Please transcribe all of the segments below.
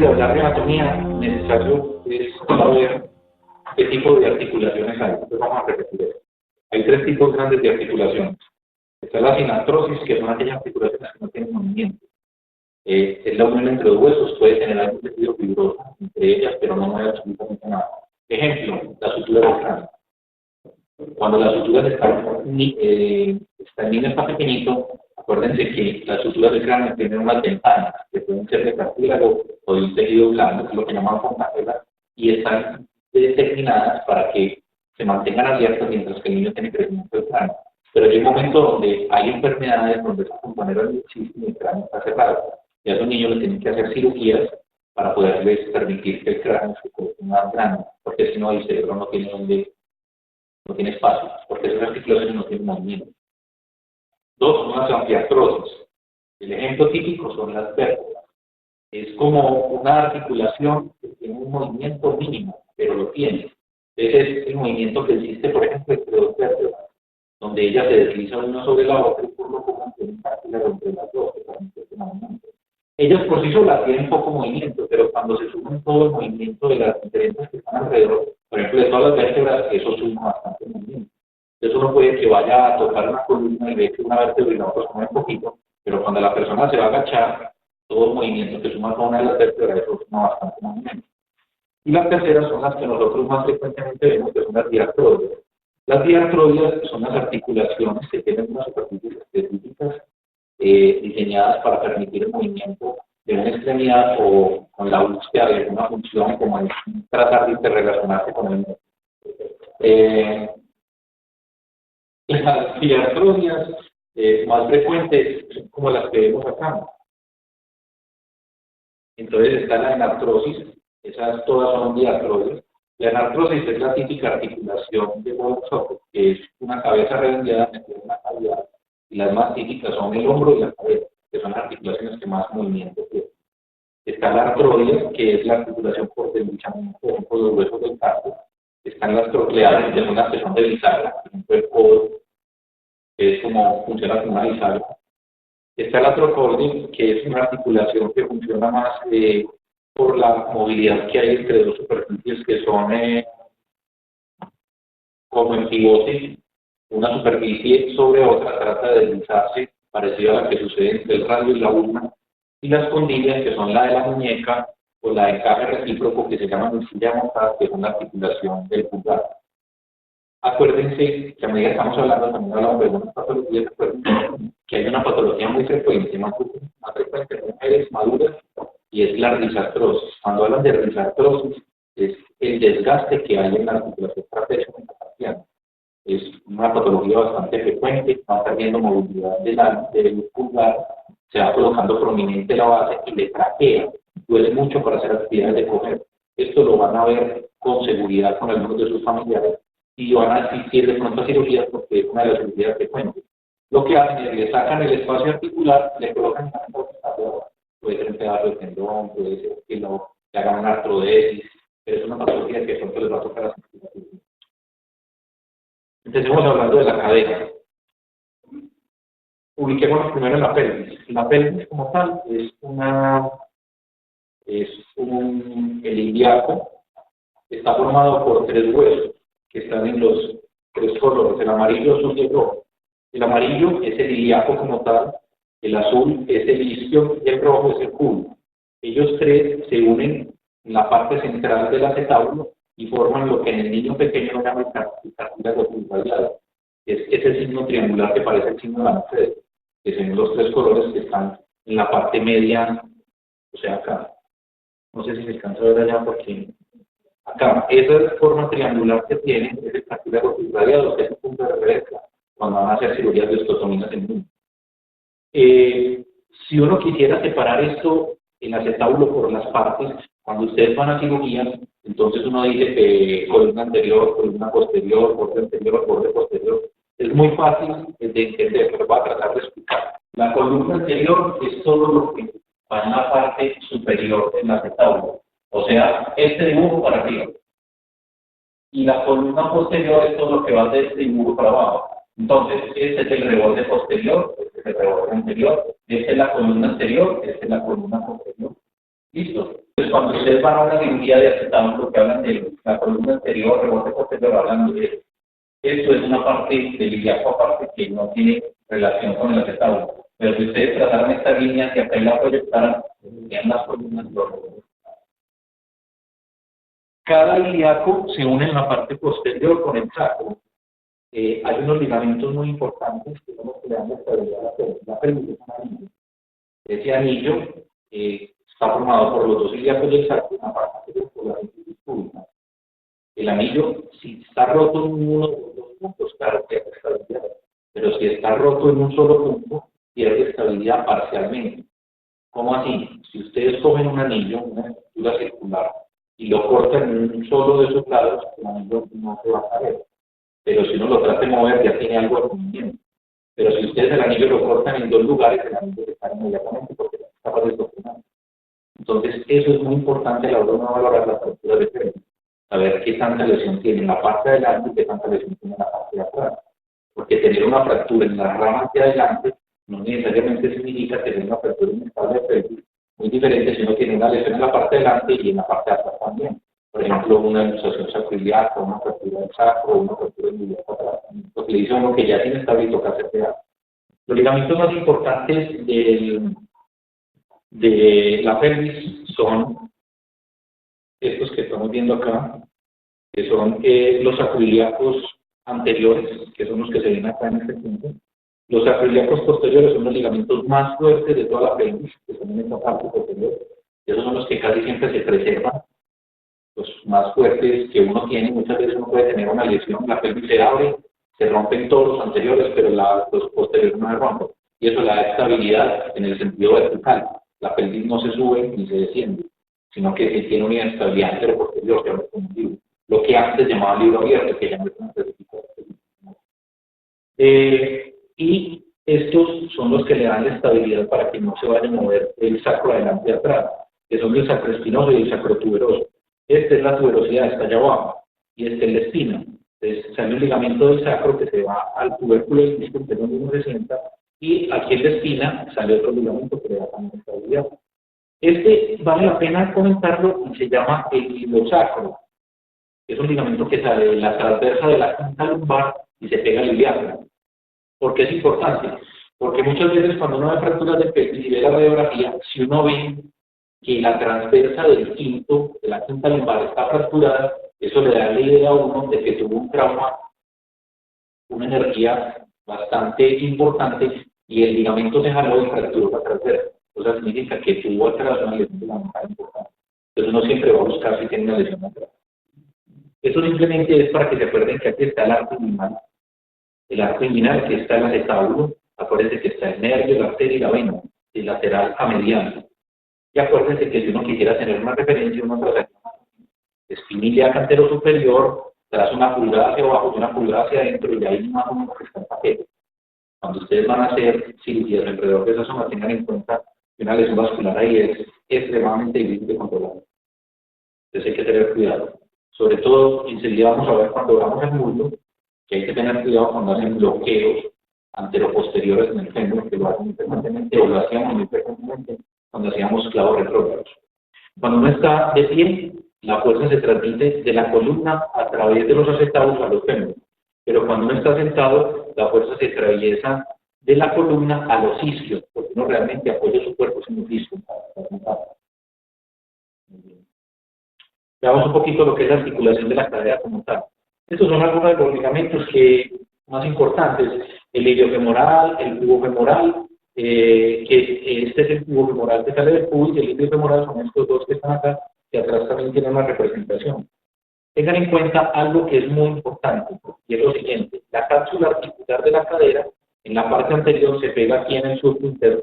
hablar de anatomía, necesario es saber qué tipo de articulaciones hay. Entonces vamos a repetir eso. Hay tres tipos grandes de articulaciones. Está la sinartrosis, que son aquellas articulaciones que no tienen movimiento. Es la unión entre los huesos, puede tener algún tejido fibroso entre ellas, pero no mueve absolutamente nada. Ejemplo, la sutura del cráneo. Cuando las suturas el niño está pequeñito, acuérdense que las suturas del cráneo tienen unas ventanas que pueden ser de cartílago o de un tejido blando, que es lo que llamamos fontanela, y están determinadas para que se mantengan abiertas mientras que el niño tiene crecimiento del cráneo. Pero hay un momento donde hay enfermedades donde esa fontanela no existe y el cráneo está cerrado. Y a esos niños les tienen que hacer cirugías para poderles permitir que el cráneo se coloque más grande, porque si no el cerebro no tiene espacio, porque esas articulaciones no tienen movimiento. Dos, son las anfiartrosis. El ejemplo típico son las vértebras. Es como una articulación que tiene un movimiento mínimo, pero lo tiene. Ese es el movimiento que existe, por ejemplo, entre dos vértebras, donde ellas se deslizan una sobre la otra y por lo común tienen cartílago entre las dos, que también tiene movimiento. Ellas por sí solas tienen poco movimiento, pero cuando se suman todo el movimiento de las diferentes que están alrededor, por ejemplo, de todas las vértebras, eso suma bastante movimiento. Entonces uno puede que vaya a tocar una columna y ve que una vértebra y la otra suma un poquito, pero cuando la persona se va a agachar, todo el movimiento que suma cada una de las vértebras, eso suma bastante movimiento. Y las terceras son las que nosotros más frecuentemente vemos, que son las diartroides. Las diartroides son las articulaciones que tienen unas superficies específicas diseñadas para permitir el movimiento de una extremidad o con la búsqueda de alguna función como es tratar de interrelacionarse con el medio. Las diartroides más frecuentes son como las que vemos acá. Entonces está la enartrosis, esas todas son diartroides. La enartrosis es la típica articulación de Bob-Sopot, que es una cabeza redondeada metida en una cavidad. Y las más típicas son el hombro y la cabeza, que son las articulaciones que más movimiento tienen. Está la artroide, que es la articulación por deslizamiento, por ejemplo, los huesos del casco. Están las trocleares, que son las que son de bisagra, por ejemplo, el codo, que es como funciona como una bisagra. Está la trocoide, que es una articulación que funciona más por la movilidad que hay entre dos superficies que son como en pivote. Una superficie sobre otra trata de deslizarse, parecido a la que sucede entre el radio y la ulna, y las condilias, que son la de la muñeca, o la de encaje recíproco, que se llama nocilla montada, que es una articulación del pulgar. Acuérdense que a medida que estamos hablando, también hablamos de algunas patologías, que hay una patología muy frecuente, más frecuente en mujeres maduras, y es la risartrosis. Cuando hablan de risartrosis, es el desgaste que hay en la articulación trapecio-metatarsiana. Es una patología bastante frecuente, va perdiendo movilidad del pulgar, se va colocando prominente la base y le craquea, duele mucho para hacer actividades de coger. Esto lo van a ver con seguridad con algunos de sus familiares y van a asistir de pronto a cirugías porque es una de las cirugías frecuentes. Lo que hacen es le sacan el espacio articular, le colocan una puede ser un pedazo de tendón, puede ser que le hagan una artrodesis, pero es una patología que de pronto les va a tocar a cirugía. Empecemos hablando de la cadera. Ubiquémonos primero en la pelvis. La pelvis como tal el ilíaco, está formado por tres huesos que están en los tres colores, el amarillo, azul y el rojo. El amarillo es el ilíaco como tal, el azul es el isquio y el rojo es el culo. Ellos tres se unen en la parte central del acetábulo y forman lo que en el niño pequeño lo llaman el cartílago subclaviado. Es ese signo triangular que parece el signo de la mujer, que son los tres colores que están en la parte media, o sea, acá. No sé si se alcanza a ver allá porque acá, esa forma triangular que tiene es el cartílago subclaviado, que es el punto de referencia cuando van a hacer cirugías de osteotomías en niños. Si uno quisiera separar esto, el acetábulo por las partes, cuando ustedes van a cirugía, entonces uno dice que columna anterior, columna posterior, borde posterior. Es muy fácil de entender, pero voy a tratar de explicar. La columna anterior es todo lo que va en la parte superior del acetábulo, o sea, este dibujo para arriba. Y la columna posterior es todo lo que va de este dibujo para abajo. Entonces, este es el reborde posterior, este es el reborde anterior, esta es la columna anterior, esta es la columna posterior. ¿Listo? Pues cuando ustedes van a una cirugía de acetato, lo que hablan de la columna anterior, rebote posterior, hablando de esto es una parte del ilíaco aparte que no tiene relación con el acetato. Pero si ustedes trazaran esta línea que acá y la proyectaran, tendrían las columnas dos. Cada ilíaco se une en la parte posterior con el sacro. Hay unos ligamentos muy importantes que son los que le dan estabilidad a la pelvis. Ese anillo está formado por los dos ilíacos del sacro y una parte superior por la pelvis pública. El anillo, si está roto en uno de los dos puntos, claro, pierde estabilidad. Pero si está roto en un solo punto, pierde estabilidad parcialmente. ¿Cómo así? Si ustedes cogen un anillo, una estructura circular, y lo cortan en un solo de esos lados, el anillo no se va a caer. Pero si uno lo trata de mover, ya tiene algo de movimiento. Pero si ustedes el anillo lo cortan en dos lugares, el anillo se cae inmediatamente porque no es capaz de sostener. Entonces, eso es muy importante a la hora de valorar la fractura de pelvis. Saber qué tanta lesión tiene en la parte de adelante y qué tanta lesión tiene en la parte de atrás. Porque tener una fractura en las ramas de adelante no necesariamente significa tener una fractura en el espalda de pelvis. Muy diferente si uno tiene una lesión en la parte de adelante y en la parte de atrás también. Por ejemplo, una luxación sacroiliaca, una fractura del sacro, una fractura del ilíaco atrás. Lo que le dice a uno que ya tiene estable y toca hacer pedazo. Los ligamentos más importantes de la pelvis son estos que estamos viendo acá, que son los sacroiliacos anteriores, que son los que se ven acá en este punto. Los sacroiliacos posteriores son los ligamentos más fuertes de toda la pelvis, que son en esta parte posterior. Y esos son los que casi siempre se preservan, los más fuertes que uno tiene. Muchas veces uno puede tener una lesión, la pelvis se abre, se rompen todos los anteriores, pero los posteriores no se rompen. Y eso le da estabilidad en el sentido vertical. La pelvis no se sube ni se desciende, sino que tiene una inestabilidad anteroposterior, que es como lo que antes llamaba libro abierto, que ya no es una certificado. Y estos son los que le dan la estabilidad para que no se vaya a mover el sacro adelante y atrás, que son el sacroespinoso y el sacrotuberoso. Esta es la tuberosidad, está allá abajo, y esta es la espina. Entonces sale un ligamento del sacro que se va al tubérculo del disco, que es donde uno se sienta, y aquí en la espina sale otro ligamento que le da también estabilidad. Este vale la pena comentarlo y se llama el ilosacro. Es un ligamento que sale de la transversa de la quinta lumbar y se pega al ilíaco. ¿Por qué es importante? Porque muchas veces cuando uno ve fracturas de pelvis y ve la radiografía, si uno ve que la transversa del quinto, de la quinta lumbar está fracturada, eso le da la idea a uno de que tuvo un trauma, una energía bastante importante y el ligamento se jaló y fracturó la transversa. Eso significa que tuvo atrás una lesión ligamentar importante. Entonces uno siempre va a buscar si tiene una lesión atrás. Eso simplemente es para que se acuerden que aquí está el arco inguinal. El arco inguinal, que está el acetábulo, acuérdense que está el nervio, la arteria y la vena, el lateral a mediano. Y acuérdense que si uno quisiera tener una referencia, uno trazaría espina ilíaca antero superior, traza una pulgada hacia abajo y una pulgada hacia adentro, y ahí más o menos está el paquete. Cuando ustedes van a hacer cirugías alrededor de esa zona, tengan en cuenta que una lesión vascular ahí es extremadamente difícil de controlar. Entonces hay que tener cuidado. Sobre todo, enseguida vamos a ver cuando veamos el muslo, que hay que tener cuidado cuando hacen bloqueos anteroposteriores en el fémur, que lo hacen muy frecuentemente, o lo hacíamos muy frecuentemente cuando hacíamos clavos retrógrados. Cuando uno está de pie, la fuerza se transmite de la columna a través de los acetatos a los fémures. Pero cuando uno está sentado, la fuerza se atraviesa de la columna a los isquios, porque uno realmente apoya su cuerpo en los isquios. Veamos un poquito lo que es la articulación de la cadera como tal. Estos son algunos de los ligamentos más importantes: el iliofemoral, el cubofemoral, que este es el cubofemoral que sale del pubis, y el iliofemoral son estos dos que están acá, que atrás también tienen una representación. Tengan en cuenta algo que es muy importante, y es lo siguiente: la cápsula articular de la cadera, en la parte anterior, se pega aquí en el surco interno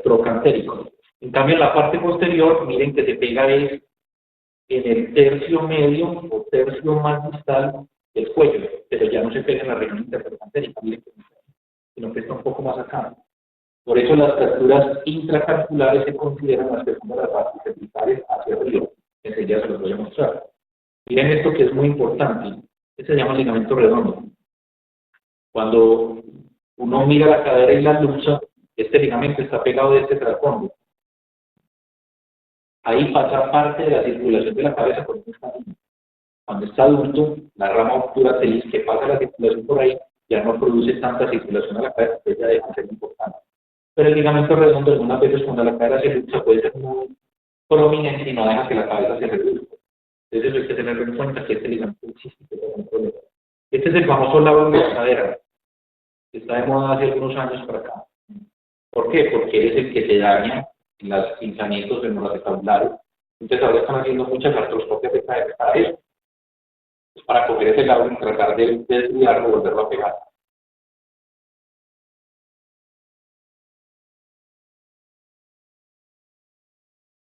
trocantérico. En cambio, en la parte posterior, miren que se pega en el tercio medio o tercio más distal del cuello, pero ya no se pega en la región intertrocantérica, sino que está un poco más acá. Por eso las fracturas intracarpulares se consideran las que son de las partes cervicales hacia arriba. Enseguida se los voy a mostrar. Miren esto que es muy importante. Este se llama ligamento redondo. Cuando uno mira la cadera y la luxa, este ligamento está pegado de este trasfondo. Ahí pasa parte de la circulación de la cabeza por esta línea. Cuando está adulto, la rama obtura feliz que pasa la circulación por ahí ya no produce tanta circulación a la cabeza, entonces ya deja de ser importante. Pero el ligamento redondo algunas veces cuando la cadera se lucha puede ser muy prominente y no deja que la cabeza se reduzca. Entonces hay que tenerlo en cuenta que este ligamento existe, que es un problema. Este es el famoso labro de la cadera, que está de moda hace algunos años para acá. ¿Por qué? Porque es el que se daña en los pinzamientos femoroacetabulares. Entonces ahora están haciendo muchas artroscopias de cadera para eso. Pues para coger ese labro y tratar de desviarlo o volverlo a pegar.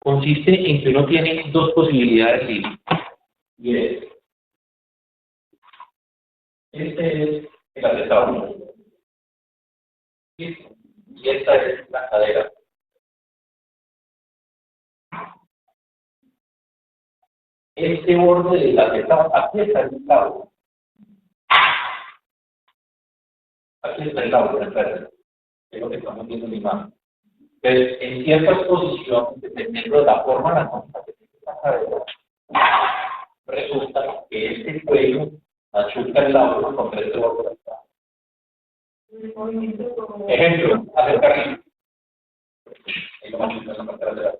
Consiste en que uno tiene dos posibilidades libres. Y este es el acetábulo. Y esta es la cadera. Este borde del acetábulo, aquí está el labro. Aquí está el labro, es lo que estamos viendo en la imagen. Pero en ciertas posiciones, dependiendo de la forma en la que tiene la cadera, resulta que este cuello machuca el labro contra este borde del labro. Ejemplo, hacer carril. Ahí lo machuca en la parte lateral.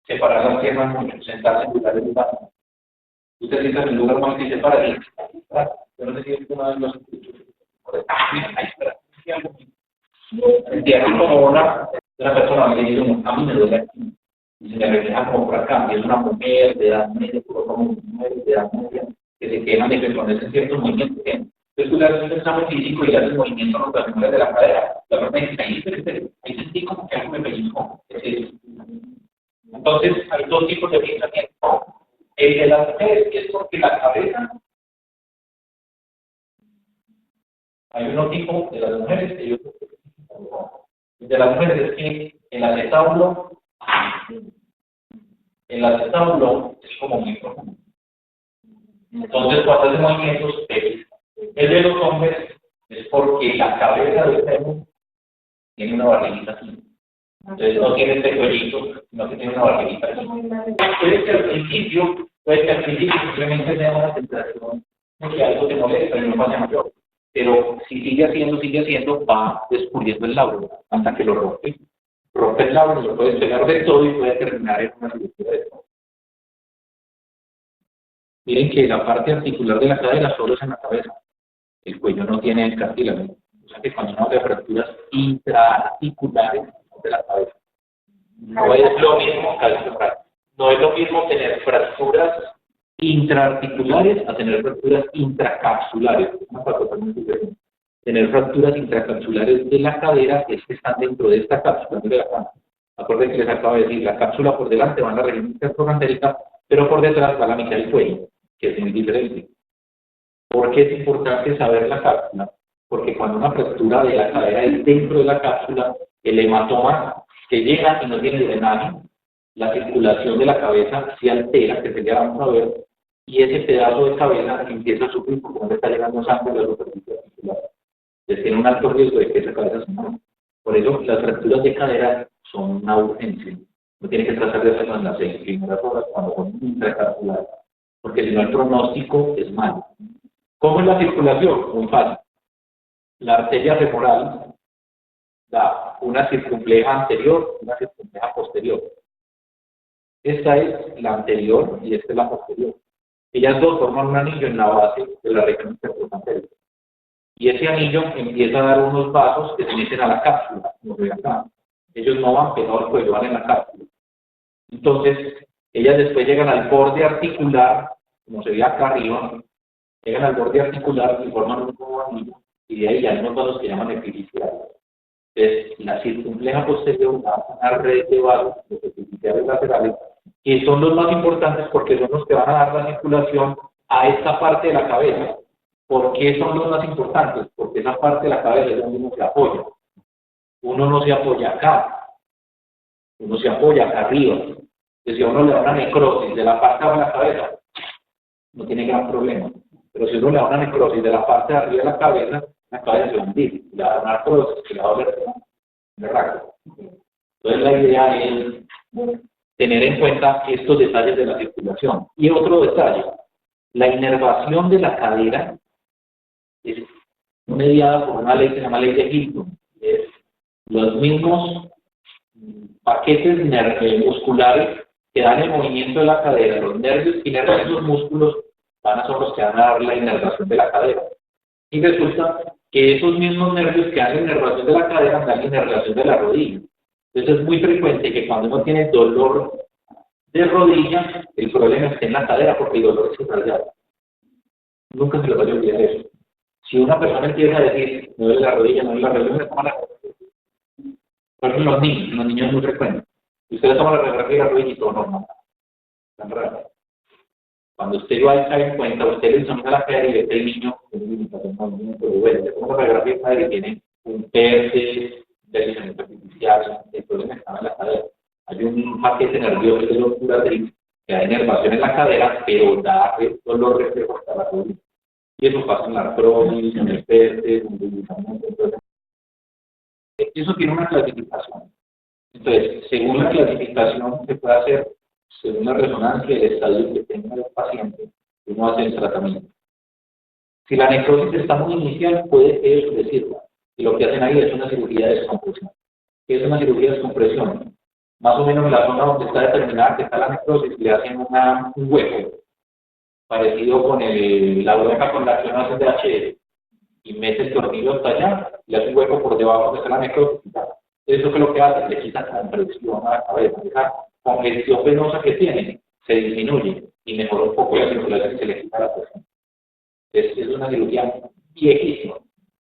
Separar las piernas mucho, sentarse en lugares de bajo. Usted sienta en el lugar más que se para ahí. Yo no sé si es una de los ahí espera. Entiendo como una persona que dice, a mí me duele aquí. Y se me refleja como por acá. Y es una mujer de edad media, como mujer de edad media, que se quejan de que con ciertos movimientos. Entonces tú le haces un examen físico y le haces movimientos rotacionales de la cadera. La persona dice, ahí sentí como que algo me pellizcó. Entonces hay dos tipos de pensamiento. El de las mujeres es porque la cabeza, hay uno tipo de las mujeres y otro tipo de las mujeres es que el acetábulo es como muy profundo. Entonces cuando hace movimientos, el de los hombres es porque la cabeza del fémur tiene una barriguita así. Entonces no tiene este cuellito, sino que tiene una barriguita así. Puede que al principio simplemente sea una sensación de que algo te molesta y no pasa mayor. Pero si sigue haciendo, va descubriendo el labro hasta que lo rompe. Rompe el labro, lo puede pegar de todo y puede terminar en una cirugía de todo. Miren que la parte articular de la cadera solo es en la cabeza. El cuello no tiene cartílago. O sea que cuando uno hace fracturas intraarticulares de la cabeza, no es lo mismo no es lo mismo tener fracturas intraarticulares a tener fracturas intracapsulares. Es una cosa totalmente diferente. Tener fracturas intracapsulares de la cadera es que están dentro de esta cápsula de la cadera. Acuérdense que les acabo de decir, la cápsula por delante va en la región intertrocantérica, pero por detrás va la mitad del cuello, que es muy diferente. ¿Por qué es importante saber la cápsula? Porque cuando una fractura de la cadera es dentro de la cápsula, el hematoma que llega y no tiene drenaje, la circulación de la cabeza se altera, que sería vamos a ver, y ese pedazo de cabeza empieza a sufrir porque no le está llegando sangre a la superficie articular. Entonces tiene un alto riesgo de que esa cabeza se muera. Por eso las fracturas de cadera son una urgencia. No tiene que tratar de hacerlo en las 6 primeras horas cuando son intracapsulares, porque si no el pronóstico es malo. ¿Cómo es la circulación? Muy fácil. La arteria femoral da una circunfleja anterior y una circunfleja posterior. Esta es la anterior y esta es la posterior. Ellas dos forman un anillo en la base de la región intertrocantérica. Y ese anillo empieza a dar unos vasos que se meten a la cápsula, como ve acá. Ellos no van pegados al cuello, van en la cápsula. Entonces, ellas después llegan al borde articular, como se ve acá arriba, llegan al borde articular y forman un nuevo anillo. Y de ahí hay unos vasos que llaman epifisiales. Entonces, la circunfleja posterior da una red de vasos, los epifisiales laterales, que son los más importantes porque son los que van a dar la circulación a esta parte de la cabeza. ¿Por qué son los más importantes? Porque esa parte de la cabeza es donde uno se apoya. Uno no se apoya acá, uno se apoya acá arriba. Entonces, si a uno le da una necrosis de la parte de la cabeza, no tiene gran problema. Pero si uno le da una necrosis de la parte de arriba de la cabeza se va a hundir. Le va a dar una artrosis, que le va a doler, ¿verdad? Entonces, la idea es tener en cuenta estos detalles de la circulación. Y otro detalle, la inervación de la cadera es mediada por una ley que se llama ley de Hilton. Es los mismos paquetes musculares que dan el movimiento de la cadera, los nervios que inervan esos músculos van a ser los que van a dar la inervación de la cadera. Y resulta que esos mismos nervios que dan la inervación de la cadera dan la inervación de la rodilla. Entonces es muy frecuente que cuando uno tiene dolor de rodilla, el problema está en la cadera porque el dolor es subrayado. Nunca se le vaya a olvidar eso. Si una persona empieza a decir, me duele la rodilla, me duele la rodilla, me toma la rodilla. Por ejemplo, los niños es muy frecuente. Si ustedes toman la radiografía de la rodilla y todo normal. Tan raro. Cuando usted va a echar en cuenta, usted le examina la cadera y ve que el niño tiene limitación de movimiento. Bueno, le pongo la radiografía de cadera y tiene un PRC, deslizamiento artificial, el problema está en la cadera. Hay un paquete nervioso de los curatriz que da inervación en la cadera, pero da dolor reflejo hasta la rodilla. Y eso pasa en la artrosis, en el PRC, en el deslizamiento. Entonces, eso tiene una clasificación. Entonces, según la clasificación se puede hacer, según la resonancia del estadio que tenga el paciente, uno hace el tratamiento. Si la necrosis está muy inicial, puede ellos decirlo. Y lo que hacen ahí es una cirugía de descompresión. ¿Qué es una cirugía de descompresión? Más o menos en la zona donde está determinada que está la necrosis, le hacen un hueco, parecido con la oreja con la que uno hace de HR, y mete el tornillo hasta allá, le hace un hueco por debajo donde está la necrosis. Eso que lo que hace, le quita compresión a la cabeza, esa congestión venosa que tiene, se disminuye y mejora un poco la circulación y se le quita la presión. Es una cirugía viejísima,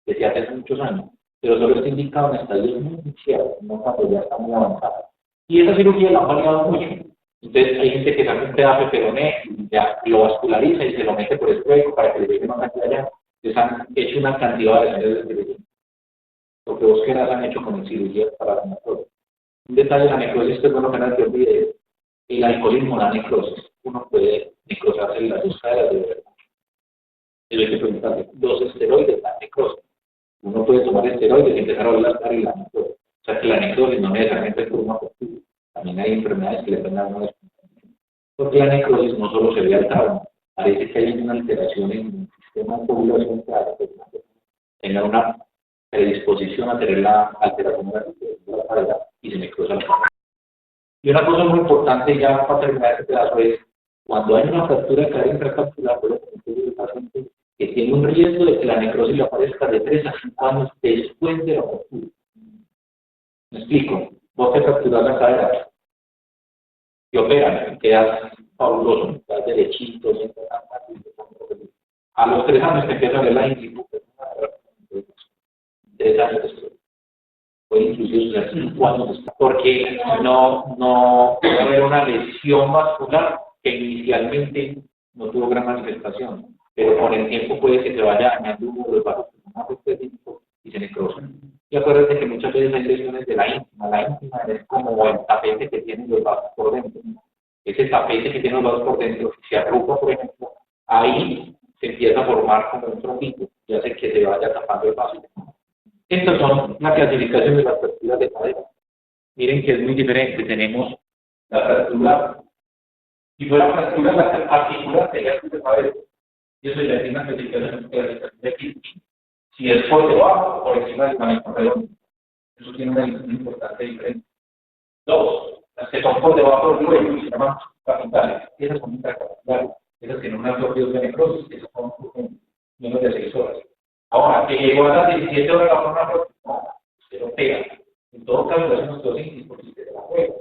que se hace hace muchos años, pero solo está indicado en estadios muy iniciales, no cuando ya está muy avanzado. Y esa cirugía la han variado mucho. Entonces hay gente que saca un pedazo de peroné, ya lo vasculariza y se lo mete por el hueco para que le llegue más cantidad allá. Les han hecho una cantidad de años de cirugía. Lo que vos quieras han hecho con cirugías para la necrosis. Un detalle de la necrosis que es bueno que no te olvides, el alcoholismo da necrosis. Uno puede necrosarse en las dos caderas de verdad. Eso hay que preguntarle. Los esteroides dan necrosis. Uno puede tomar esteroides y empezar a hablar y la necrosis. O sea que la necrosis no necesariamente es por una postura. También hay enfermedades que le pueden dar una descompensación. Porque la necrosis no solo se ve al trauma, parece que hay una alteración en el sistema de coagulación que hace que tenga una predisposición a tener la alteración de la cadera y se necrosa la cadera. Y una cosa muy importante ya para terminar este pedazo es, cuando hay una fractura de cadera intracapsular, puede tener el paciente que tiene un riesgo de que la necrosis le aparezca de 3 a 5 años después de la fractura. Me explico, vos te fracturas la cadera, te operan, quedas fabuloso, quedas derechito, a los 3 años te empieza a ver la inquietud, 3 años después, puede inclusive ser 5 años después, porque no puede haber una lesión vascular que inicialmente no tuvo gran manifestación, pero con el tiempo puede que se vaya dañando uno de los vasos específicos y se necrosan. Y acuérdate que muchas veces hay lesiones de la íntima es como el tapete que tienen los vasos por dentro. Ese tapete que tienen los vasos por dentro, si se arruga, por ejemplo, ahí se empieza a formar como un trombito y hace que se vaya tapando el vaso. Estas son las clasificaciones de las fracturas de cadera. Miren que es muy diferente. Tenemos la fractura, si fuera fractura la articular sería de cadera. Y eso ya tiene una clasificación de aquí. Si es por debajo o por encima del manejo redondo. Eso tiene una importante diferencia. 2. Las que son por debajo del cuello se llaman capitales. Esas son intracapitulares. Esas tienen una absorción de necrosis. Esas son menos de 6 horas. Ahora, que llegó a las 17 horas la forma próxima, usted lo pega. En todo caso, es nuestro síntesis porque usted se la juega.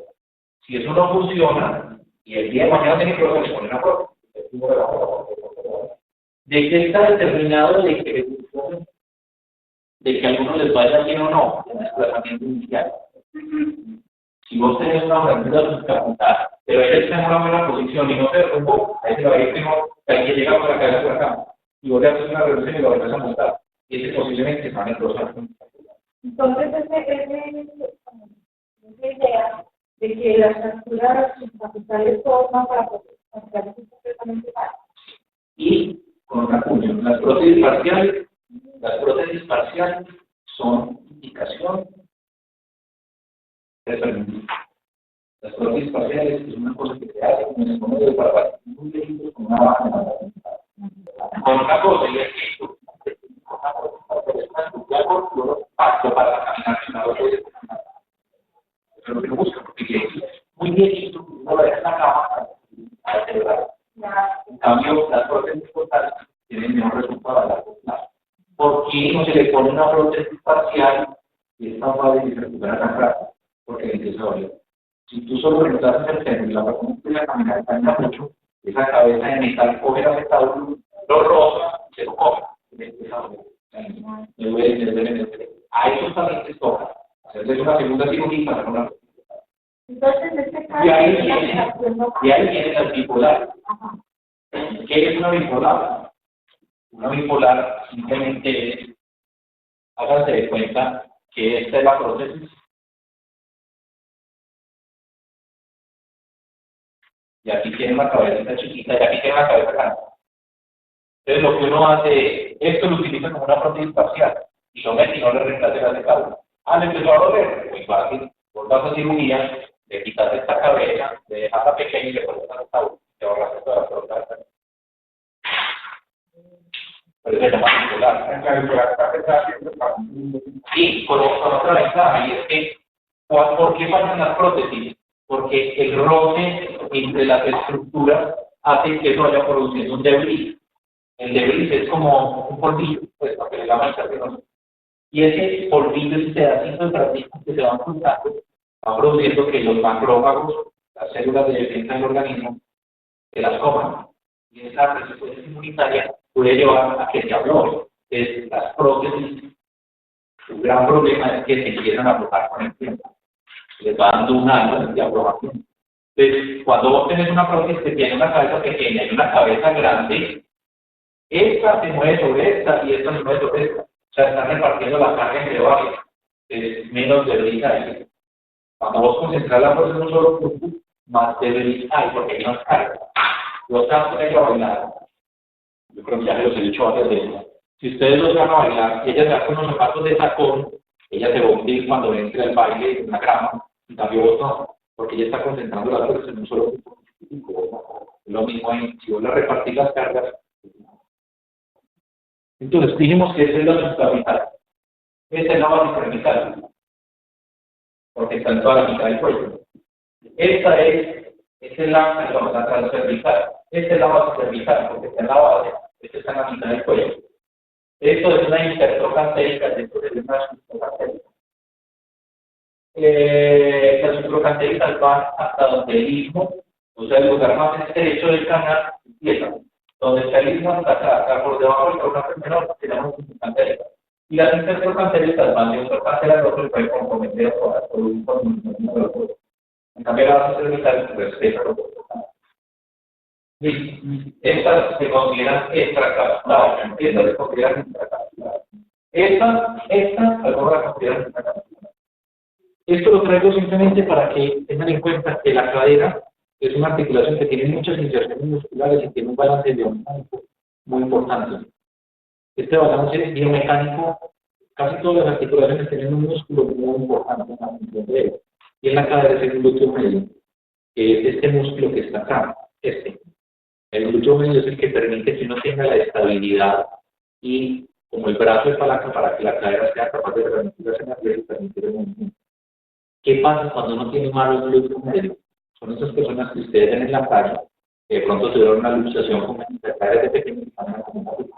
Si eso no funciona, y el día de mañana tiene que poner una prueba, de que está determinado de que a algunos les vaya bien o no, en el desplazamiento inicial. Si vos tenés una fractura subcapital, pero él está en una buena posición y no se derrumbó, ahí se va a ir primero, hay que llegar por acá por acá. Y vos le haces una reducción y lo volvés a montar. Y ese posiblemente va a necrosar. Entonces, esa idea de que las fracturas subcapitales forman para hacer completamente mal. Y con una función, las prótesis parciales son indicación. Las prótesis prótesis parciales es una cosa que se hace como en el momento para pacientes muy viejitos con una baja. Con una cosa, y es que pacto para caminar sin agua. Eso es lo que busca, porque muy viejito, no lo deja en la cama a celebrar. En cambio, las prótesis totales tienen mejor resultado a largo plazo. ¿Por qué no se le pone una prótesis parcial y es tan fácil de recuperar tan rápido? Porque le empieza a doler. Si tú solo reemplazas el centro y la persona empieza a caminar camina mucho, esa cabeza de metal coge la metal, lo roza, se lo come, y le empieza a doler. A esos pacientes toca hacerles una segunda cirugía para una. Entonces, en este caso, Y ahí viene la bipolar. ¿Qué es una bipolar? Una bipolar simplemente es, háganse de cuenta que esta es la prótesis. Y aquí tiene una cabecita chiquita y aquí tiene una cabeza grande. Entonces lo que uno hace, esto lo utiliza como una prótesis parcial y lo mete y no le reemplace la cécula. Le empezó a doler, muy fácil, por la cirugía, le quitas esta cabeza, le dejas la pequeña y le pones la cécula, te ahorras toda la prótesis. Pero se llama bipolar. Sí, con otra ventaja, y es que, ¿por qué faltan las prótesis? Porque el roce entre las estructuras hace que eso vaya produciendo un debris. El debris es como un polvillo, pues, para que le llaman el. Y ese polvillo, ese pedacito de partículas que se van juntando, va produciendo que los macrófagos, las células de defensa del organismo, se las coman. Y esa resistencia inmunitaria puede llevar a que se afloje. Entonces, las prótesis, un gran problema es que se empiezan a aflojar con el tiempo. Les va dando un año de aflojación. Entonces, cuando vos tenés una prótesis que tiene una cabeza pequeña y una cabeza grande, esta se mueve sobre esta y esta se mueve sobre esta. O sea, están repartiendo la carga entre varios. Es menos debris ahí. Cuando vos concentras la fuerza en un solo punto, más debris hay porque hay más carga. Los casos hay que bailar. Yo creo que ya se los he dicho varias veces. Si ustedes los van a bailar, ella se da con unos zapatos de tacón, ella se va a hundir cuando entre al baile en una grama, en cambio vos no, porque ella está concentrando la fuerza en un solo punto. Es lo mismo ahí, si vos le repartís las cargas. Entonces dijimos que esa es la subcapital. Esta es la base cervical, porque está en toda la mitad del cuello. Esta es la transcervical. Esta es la base cervical, porque está en la base. Esta está en la mitad del cuello. Esto es una intertrocantérica, esto es una subtrocantérica. Las subtrocantéricas van hasta donde el istmo, o sea, el lugar más estrecho del canal, empieza. Donde está el istmo hasta acá por debajo del trocánter menor, se llama subtrocantérica. Y las intertrocantéricas van de un trocánter al otro y pueden comprometer a todo un conjunto. En cambio, la base cervical respeta los otros. Estas se consideran extracapsulares, estas se consideran extracapsulares. Estas, algunos las consideran extracapsulares. Esto lo traigo simplemente para que tengan en cuenta que la cadera es una articulación que tiene muchas inserciones musculares y tiene un balance biomecánico muy importante. Este balance biomecánico, casi todas las articulaciones tienen un músculo muy importante en la función de ellos. Y en la cadera es el glúteo medio, que es este músculo que está acá, este. El glúteo medio es el que permite que uno tenga la estabilidad y como el brazo de palanca para que la cadera sea capaz de transmitir las energías y permitir el movimiento. ¿Qué pasa cuando uno tiene malo el glúteo medio? Son esas personas que ustedes ven en la calle, que de pronto tuvieron una luxación como de pequeño y caminan como una pica.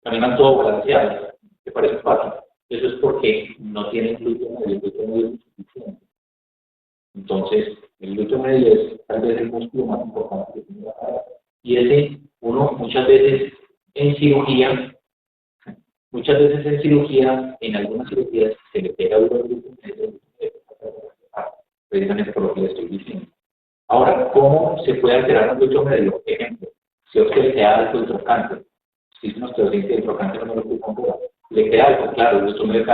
Caminan todo balanceados, que parece fácil. Eso es porque no tienen glúteo medio, el glúteo medio es insuficiente. Entonces, el glúteo medio es tal vez el músculo más importante que tiene la cadera. Y ese, uno muchas veces en cirugía, en algunas cirugías, se le pega duro el glúteo medio, precisamente por lo que le estoy diciendo. Ahora, ¿cómo se puede alterar el glúteo medio? Ejemplo, si a usted le queda alto el trocánter, si es una osteoartritis del trocánter no lo puede comprobar, le queda alto, claro, el glúteo medio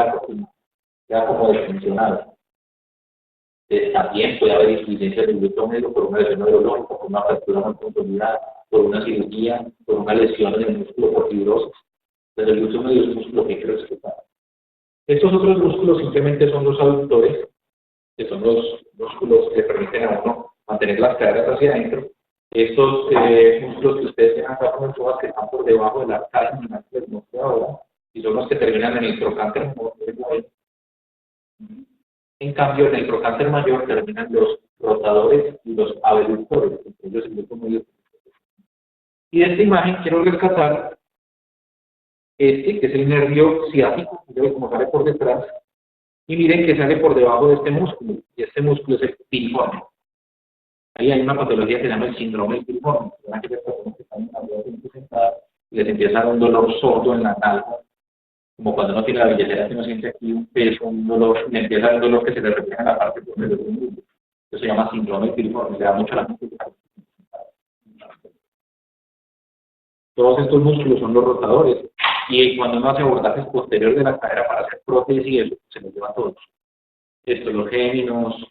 queda como destensionado. También puede haber insuficiencia del glúteo medio por una lesión neurológica, por una fractura muy consolidada, por una cirugía, por una lesión en el músculo por fibrosis. Pero el glúteo medio es un músculo que hay que respetar. Estos otros músculos simplemente son los aductores, que son los músculos tener las caderas hacia adentro. Estos músculos que ustedes tienen acá como todas que están por debajo de la cara que les mostré ahora, y son los que terminan en el trocánter mayor. En cambio, en el trocánter mayor terminan los rotadores y los abductores, entre ellos el grupo medio. Y de esta imagen quiero rescatar este, que es el nervio ciático, como sale por detrás, y miren que sale por debajo de este músculo, y este músculo es el piriforme. Ahí hay una patología que se llama el síndrome del piriforme, que son aquellas personas que están en la vida sentadas y les empieza a dar un dolor sordo en la nalga, como cuando uno tiene la billetera que uno siente aquí un peso, un dolor, le empieza a dar un dolor que se le refleja en la parte posterior del músculo. Eso se llama síndrome del piriforme, le da mucho a la gente. Todos estos músculos son los rotadores, y cuando uno hace abordajes posteriores de la cadera para hacer prótesis y eso, se los lleva a todos. Esto, los géminos,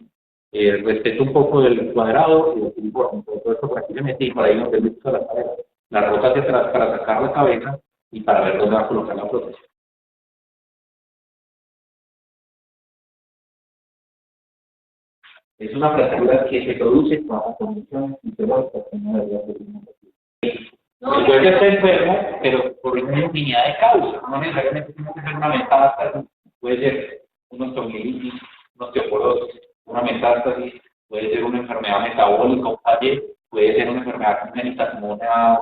respeto un poco del cuadrado y el piriforme, todo esto por aquí le metí, por ahí donde le gusta la cadera, la rota hacia atrás para sacar la cabeza y para ver dónde va a colocar la prótesis. Es una fractura que se produce con la condición fisiológica que no debería ser una fractura. El hueso está enfermo, pero por una infinidad de causas. No necesariamente tiene que ser una metástasis, puede ser una osteomielitis, una osteoporosis, una metástasis, puede ser una enfermedad metabólica, un falle, puede ser una enfermedad congénita como una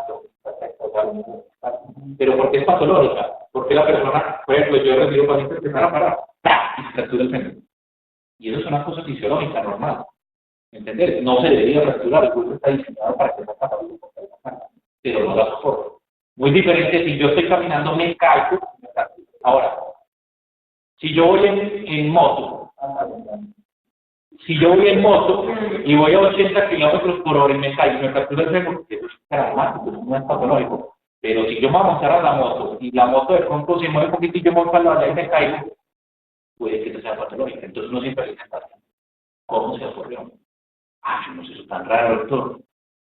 pero ¿por qué es patológica? Porque la persona, por ejemplo, yo he recibido pacientes que van a parar y se fractura el fémur. Y eso es una cosa fisiológica normal. ¿Entender? No se debería fracturar, el cuerpo está diseñado para que no pase, pero no la soporto. Muy diferente si yo estoy caminando, me caigo. Ahora, si yo voy en moto, y voy a 80 kilómetros por hora y me caigo y me fractura el fémur, eso es traumático, no es patológico. Pero si yo me voy a montar a la moto y la moto de pronto se mueve un poquito y yo me voy para allá y me caigo, puede que eso sea patológico. Entonces uno siempre dice, ¿cómo se ocurrió? Yo no sé, eso es tan raro, doctor.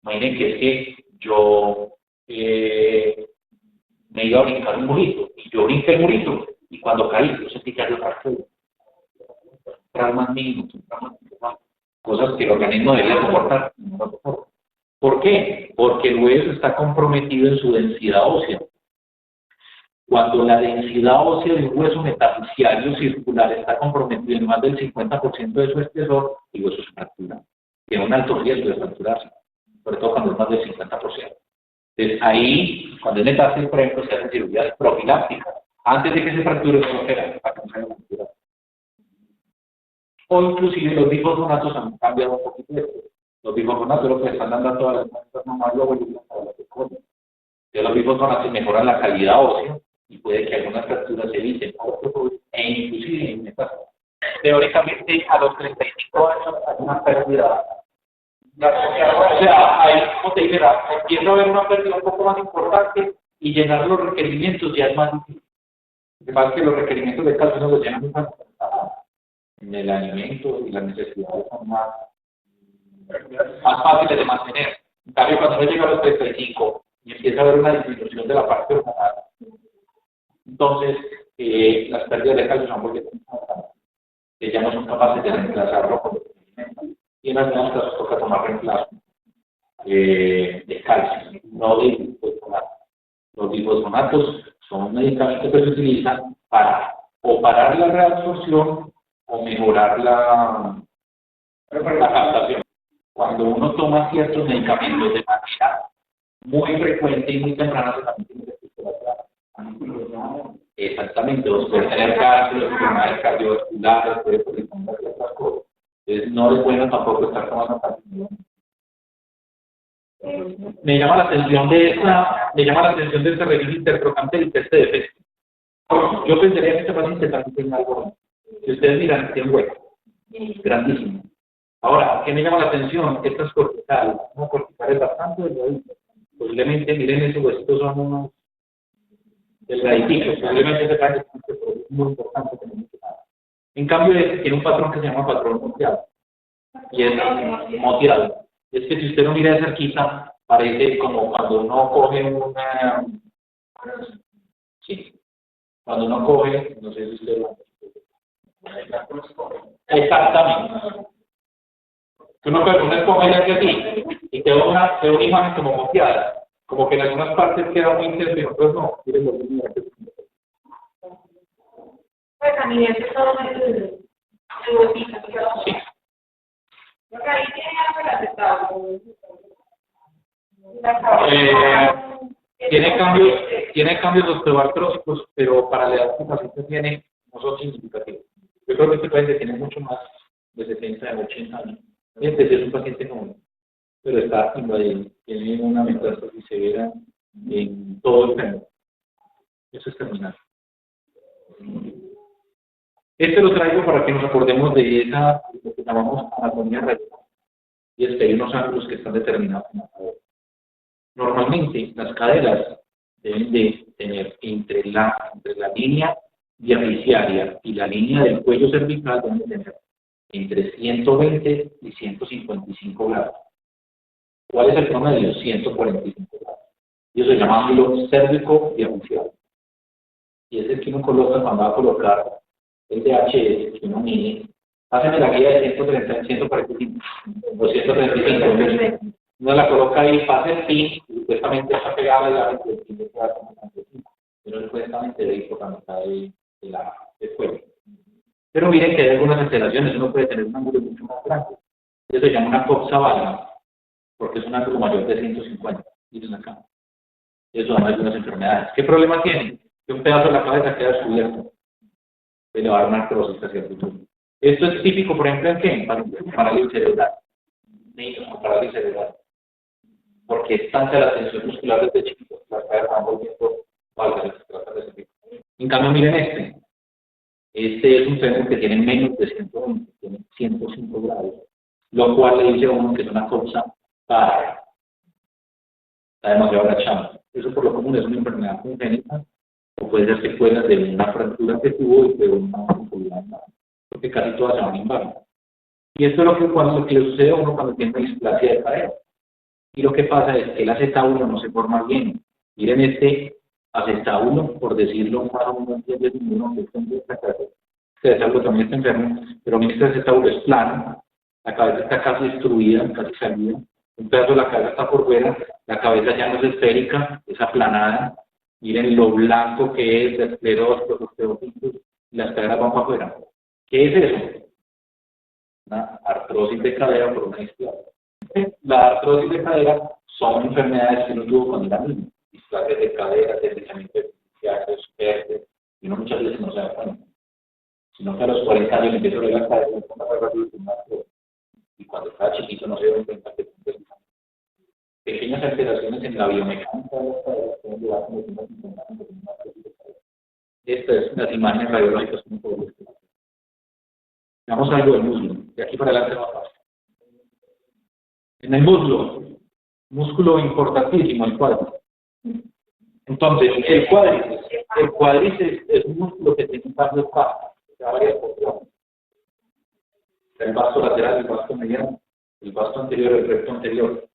Imaginen que es que yo me iba a brincar un murito, y yo brinqué el murito, y cuando caí, yo sentí que había fractura. Traumas mínimos, cosas que el organismo debería soportar. No lo soporta. ¿Por qué? Porque el hueso está comprometido en su densidad ósea. Cuando la densidad ósea de un hueso metafisiario circular está comprometida en más del 50% de su espesor, el hueso se fractura. Tiene un alto riesgo de fracturarse, sobre todo cuando es más del 50%. Entonces, ahí, cuando es metástasis, por ejemplo, se hacen cirugías profilácticas. Antes de que se fracture, se opera para que no se haya fracturado. O inclusive los bifosfonatos han cambiado un poquito esto. Los bifosfonatos lo que están dando a todas las muestras nomás luego los bifosfonatos mejoran la calidad ósea y puede que algunas fracturas se eviten, e inclusive en metástasis. Teóricamente, a los 35 años hay una pérdida. O sea, ahí, como te dijera, empieza a haber una pérdida un poco más importante y llenar los requerimientos ya es más difícil. Lo que pasa es que los requerimientos de calcio no los llenan más en el alimento y las necesidades son más fáciles de mantener. En cambio, cuando uno llega a los 35 y empieza a haber una disminución de la parte hormonal, entonces las pérdidas de calcio son porque ya no son capaces de reemplazarlo con los alimentos. Y en algunos casos toca tomar reemplazo de calcio, no de bifosfonatos. Los bifosfonatos son medicamentos que se utilizan para o parar la reabsorción o mejorar la captación. Cuando uno toma ciertos medicamentos de manera muy frecuente y muy temprana, se también tiene que exactamente, o puede tener cáncer, enfermedades cardiovasculares, puede tener otras cosas. Entonces, no es bueno tampoco estar tomando calcio. Me llama la atención de este registro intertrocánter y test de defecto. Yo pensaría que este paciente también tiene algo. Si ustedes miran, tiene un hueco grandísimo. Ahora, ¿qué me llama la atención? Esto es cortical. No, cortical es bastante delgadito. Posiblemente, miren, esos huesitos son unos delgaditos. Posiblemente ese cáncer es muy importante. En cambio, tiene un patrón que se llama patrón moteado. Y es moteado. Es que si usted lo mira de cerquita, parece como cuando uno coge una... Sí. Cuando uno coge, no sé si usted lo... Exactamente. Uno puede poner como ella que aquí y queda una imagen como copiada, como que en algunas partes queda muy intenso y en otras no. Miren los mismos. Pues a nivel de todo el ubicación. Sí. Porque ahí tiene algo de aceptado. Tiene cambios osteoartrósicos, pero para la edad que el paciente tiene no son significativos. Yo creo que este paciente tiene mucho más de 70 o 80 años. Este es un paciente joven, pero está invadido, tiene una metástasis severa en todo el fémur. Eso es terminal. Este lo traigo para que nos acordemos de esa, lo que llamamos anatomía recta, y es que hay unos ángulos que están determinados en la cadera. Normalmente las caderas deben de tener entre la línea diafisiaria y la línea del cuello cervical deben de tener entre 120 y 155 grados. ¿Cuál es el promedio? 145 grados. Y eso se llama ángulo cérvico diafisiario. Y es el que uno coloca cuando va a colocar el DHS, que uno mide. Hácenme la guía de 130, 145 o 135. Uno la coloca ahí, pasa el pin, y supuestamente está pegada y el pin de queda como 35, pero supuestamente de ahí por la mitad del cuello. Pero miren que hay algunas alteraciones, uno puede tener un ángulo mucho más grande. Eso se llama una coxa válida, porque es un ángulo mayor de 150. Miren acá. Eso da algunas enfermedades. ¿Qué problema tiene? Que un pedazo de la cabeza queda descubierto. Se le va a dar una artrosis hacia el futuro. Esto es típico, por ejemplo, ¿en qué? Parálisis cerebral. Niños con parálisis cerebral. Porque es tanta la tensión muscular desde chiquitos, las caderas van volviendo válvulas, se trata de ese tipo. En cambio, miren este. Este es un fémur que tiene menos de 120, tiene 105 grados, lo cual le dice a uno que es una cosa para. Está demasiado agachado. Eso por lo común es una enfermedad congénita o puede ser secuelas de una fractura que tuvo y de una fractura, porque casi todas se van a inválidas. Y esto es lo que le sucede a uno cuando tiene una displasia de cadera. Y lo que pasa es que el acetábulo no se forma bien. Miren este acetábulo, por decirlo más o menos, que es algo también está enfermo, pero miren este acetábulo es plano, la cabeza está casi destruida, casi salida, un pedazo de la cabeza está por fuera, la cabeza ya no es esférica, es aplanada, miren lo blanco que es, la esclerosis, los osteocitos, y las caderas van para afuera. ¿Qué es eso? Una artrosis de cadera por una displasia. La artrosis de cadera son enfermedades que uno tuvo cuando era niño, displasias de cadera, deslizamiento de herpes, y uno muchas veces no se da cuenta. Sino que a los 40 años empieza a doler la cadera y cuando estaba chiquito no se dio cuenta que pequeñas alteraciones en la biomecánica de las caderas pueden llevar como una artrosis de cadera. Estas es las imágenes radiológicas que uno puede ver. Veamos algo del muslo, de aquí para adelante va a pasar. En el muslo, músculo importantísimo, el cuádriceps. Entonces, el cuádriceps es un músculo que tiene varios pasos, varias porciones. El vasto lateral, el vasto mediano, el vasto anterior, el recto anterior.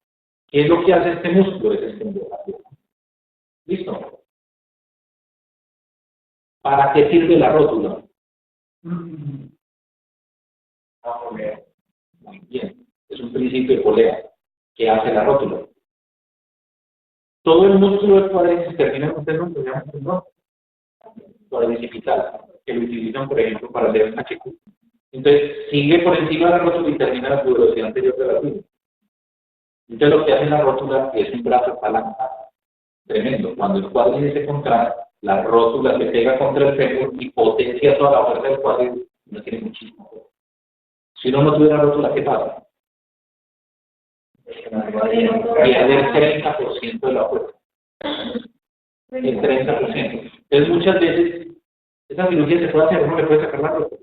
¿Qué es lo que hace este músculo? Es extender la pierna. ¿Listo? ¿Para qué sirve la rótula? Muy bien. Es un principio de polea que hace la rótula. Todo el músculo del cuádriceps termina en un tendón que se llama tendón cuadricipital, que lo utilizan, por ejemplo, para hacer un HQ. Entonces, sigue por encima de la rótula y termina la tuberosidad anterior de la rodilla. Entonces, lo que hace la rótula es un brazo palanca. Tremendo. Cuando el cuádriceps se contrae, la rótula se pega contra el fémur y potencia toda la fuerza del cuádriceps. No tiene muchísimo fuerza. Si uno no tuviera rótula, ¿qué pasa? Pierde el 30% de la fuerza. El 30%. Entonces, muchas veces, esa cirugía se puede hacer, uno le puede sacar la rótula.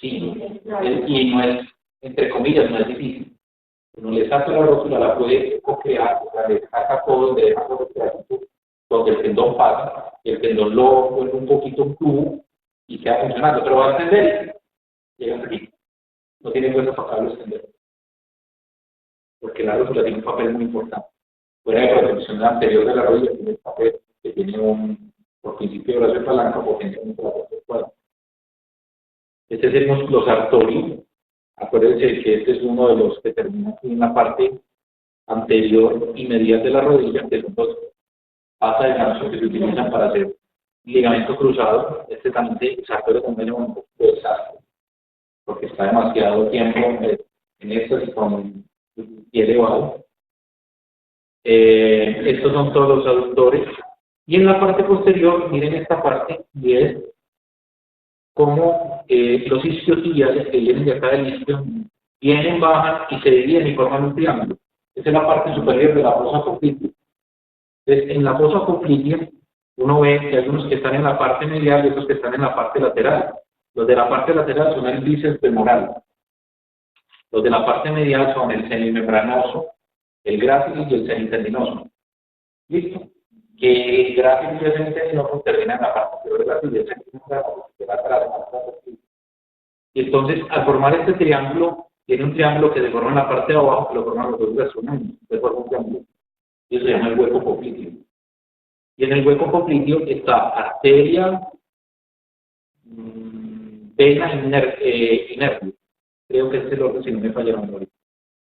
Sí, y no es, entre comillas, no es difícil. Uno le saca la rótula, la puede co-crear, le saca todo, le deja todo donde el tendón pasa, y el tendón lo vuelve un poquito un tubo y queda funcionando, pero va a extender y llega aquí. No tiene fuerza para poderlo extender. Porque la rótula tiene un papel muy importante. Fuera de protección anterior de la rodilla, tiene un papel que tiene por principio de brazo de palanca, potencia mucho la fuerza del cuadro. Este es el músculo sartorio, Acuérdense que este es uno de los que termina aquí en la parte anterior y medial de la rodilla, que son los pata de ganso que se utilizan para hacer ligamento cruzado. Este también se acuerda con un poco de desastre, porque está demasiado tiempo en esto y con el pie elevado. Estos son todos los aductores. Y en la parte posterior, miren esta parte, y es como los isquiotibiales que vienen de acá del isquio, vienen, bajan y se dividen y forman un triángulo. Esa es la parte superior de la fosa poplitea. Entonces, en la fosa poplitea, uno ve que hay unos que están en la parte medial y otros que están en la parte lateral. Los de la parte lateral son el bíceps femoral. Los de la parte medial son el semimembranoso, el grácil y el semitendinoso. ¿Listo? Que el grácil y el semitendinoso terminan en la parte superior del grácil y el semitendinoso lateral. Y entonces, al formar este triángulo, tiene un triángulo que se forma en la parte de abajo, que lo forman los dos gastrocnemios. Se forma un triángulo. Y eso se llama el hueco popliteo. Y en el hueco popliteo está arteria, vena y nervio. Creo que este es el orden, si no me falla la memoria.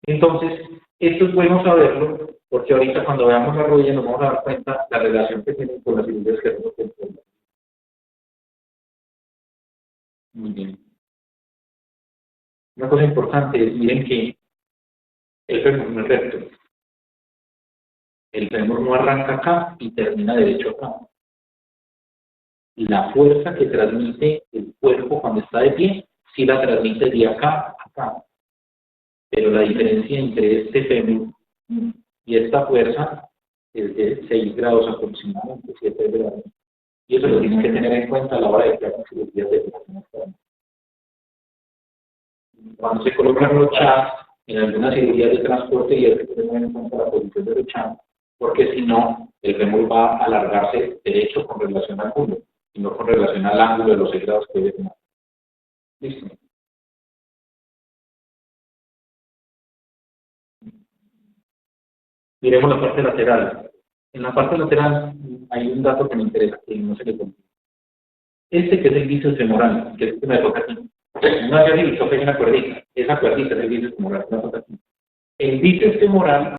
Entonces, esto es bueno saberlo, porque ahorita cuando veamos la rodilla nos vamos a dar cuenta la relación que tiene con las cirugías que hacemos con el. Muy bien. Una cosa importante es, miren que el fémur no es recto. El fémur no arranca acá y termina derecho acá. La fuerza que transmite el cuerpo cuando está de pie, sí la transmite de acá a acá. Pero la diferencia entre este fémur y esta fuerza es de 6 grados aproximadamente, 7 grados. Y eso lo tienen que tener en cuenta a la hora de que hagan cirugías de fijación. Cuando se colocan los chats en algunas cirugías de transporte, y hay que tener en cuenta la posición de los chats, porque si no, el fémur va a alargarse derecho con relación al muslo, y no con relación al ángulo de los 6 grados que debe tener. Listo. Miremos la parte lateral. En la parte lateral hay un dato que me interesa, que no se le contó. Este que es el bíceps femoral, que es el que me toca aquí. No había dicho que hay una cuerdita. Esa cuerdita es el bíceps femoral, me toca aquí. El bíceps femoral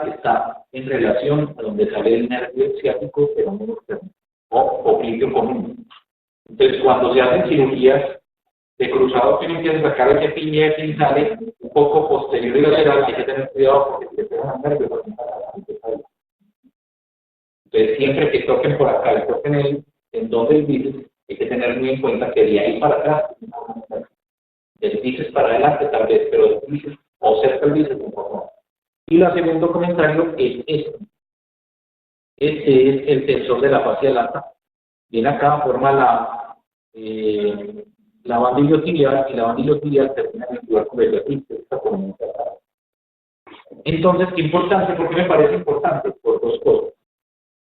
está en relación a donde sale el nervio ciático, pero no externo, o popliteo común. Entonces, cuando se hacen cirugías de cruzado, tienen que sacar ese piñe que sale un poco posterior y lateral. Hay que tener cuidado porque si le pegan al nervio, entonces, siempre que toquen por acá y toquen el don del bíceps, hay que tener muy en cuenta que de ahí para atrás, del bíceps para adelante tal vez, pero del bíceps o cerca del bíceps un poco más. Y el segundo comentario es este. Este es el tensor de la fascia lata. Viene acá, forma la banda iliotibial, y la banda iliotibial termina en el tuberculo de esta columna. Entonces, qué importante, ¿por qué me parece importante? Por dos cosas.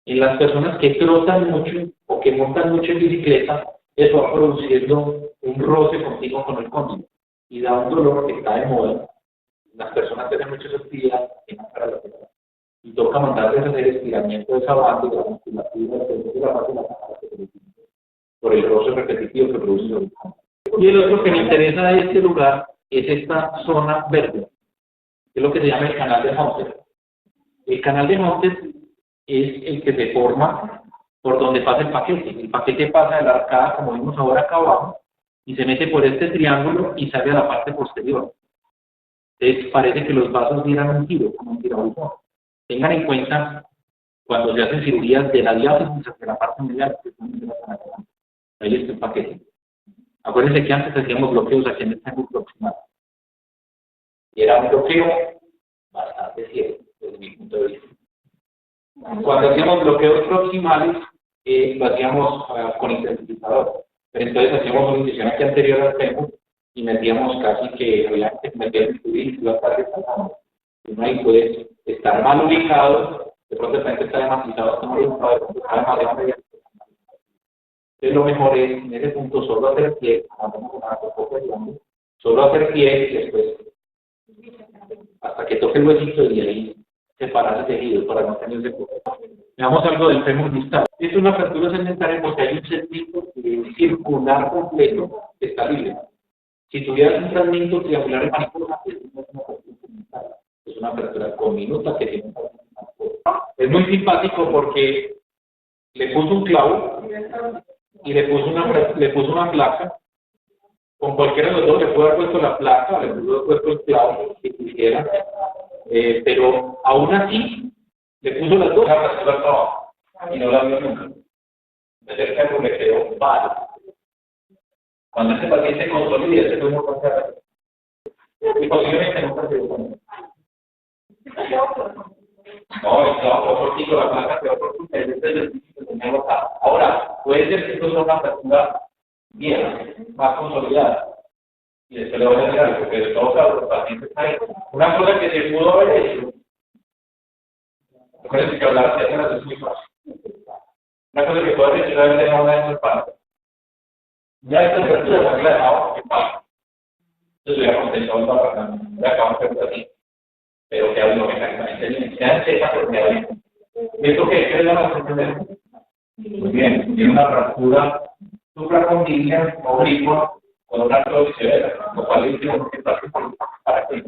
En las personas que trotan mucho o que montan mucho en bicicleta, eso va produciendo un roce continuo con el cóndilo y da un dolor que está de moda. Las personas tienen muchas actividades en la cara lateral y toca mandarles a hacer estiramiento de esa banda y de la musculatura de la parte de la cara por el roce repetitivo que produce sobre el cóndilo. Y el otro que me interesa de este lugar es esta zona verde, que es lo que se llama el canal de Hunter. El canal de Hunter es el que se forma por donde pasa el paquete. El paquete pasa de la arcada, como vimos ahora acá abajo, y se mete por este triángulo y sale a la parte posterior. Entonces parece que los vasos dieran un giro, como un tirabuzón. Tengan en cuenta cuando se hacen cirugías de la diáfisis hacia la parte medial, ahí está el paquete. Acuérdense que antes hacíamos bloqueos aquí en el triángulo proximal. Y era un bloqueo bastante ciego, desde mi punto de vista. Cuando hacíamos bloqueos proximales, lo hacíamos con intensificador. Pero entonces hacíamos una incisión aquí anterior al fémur y metíamos casi que había que meter el tubicio y la parte saltando. Uno ahí puede estar mal ubicado, de pronto el frente está demasiado, está demasiado mediante. Entonces lo mejor es en ese punto solo hacer pie, solo hacer pie y después hasta que toque el huesito y ahí separar el tejido para no tener ese. Veamos algo del fémur distal. Es una fractura segmentaria porque hay un segmento circular completo que está libre. Si tuvieras un fragmento triangular de mariposa, es una fractura conminuta que tiene un fragmento. Es muy simpático porque le puso un clavo y le puso una placa. Con cualquiera de los dos le pudo haber puesto la placa, le pudo haber puesto el clavo si quisiera, pero aún así le puso las dos. Una fractura abajo y no la vio nunca. De cerca porque quedó mal. Cuando este paciente consolida, ese tumor va a ser y posiblemente no puede ser. No, está otro tipo de placa que otro tipo de ahora, puede ser que esto sea una fractura vieja, más consolidada. Y después le voy a decir algo, porque de todos los pacientes hay una cosa que se pudo haber hecho. Recuerden que hablar de esas es muy fácil. Una cosa que puede haber hecho es haber dejado una de esas partes. Ya esta fractura la dejado en paz. Entonces voy a contestar un papá, voy a acabar de así. Pero que hablo mecánicamente bien. Ya sé esa propiedad. ¿Y esto qué es la entender? Muy bien, tiene una fractura supracondiliar oblicua con una prótesis severa, lo cual es que para que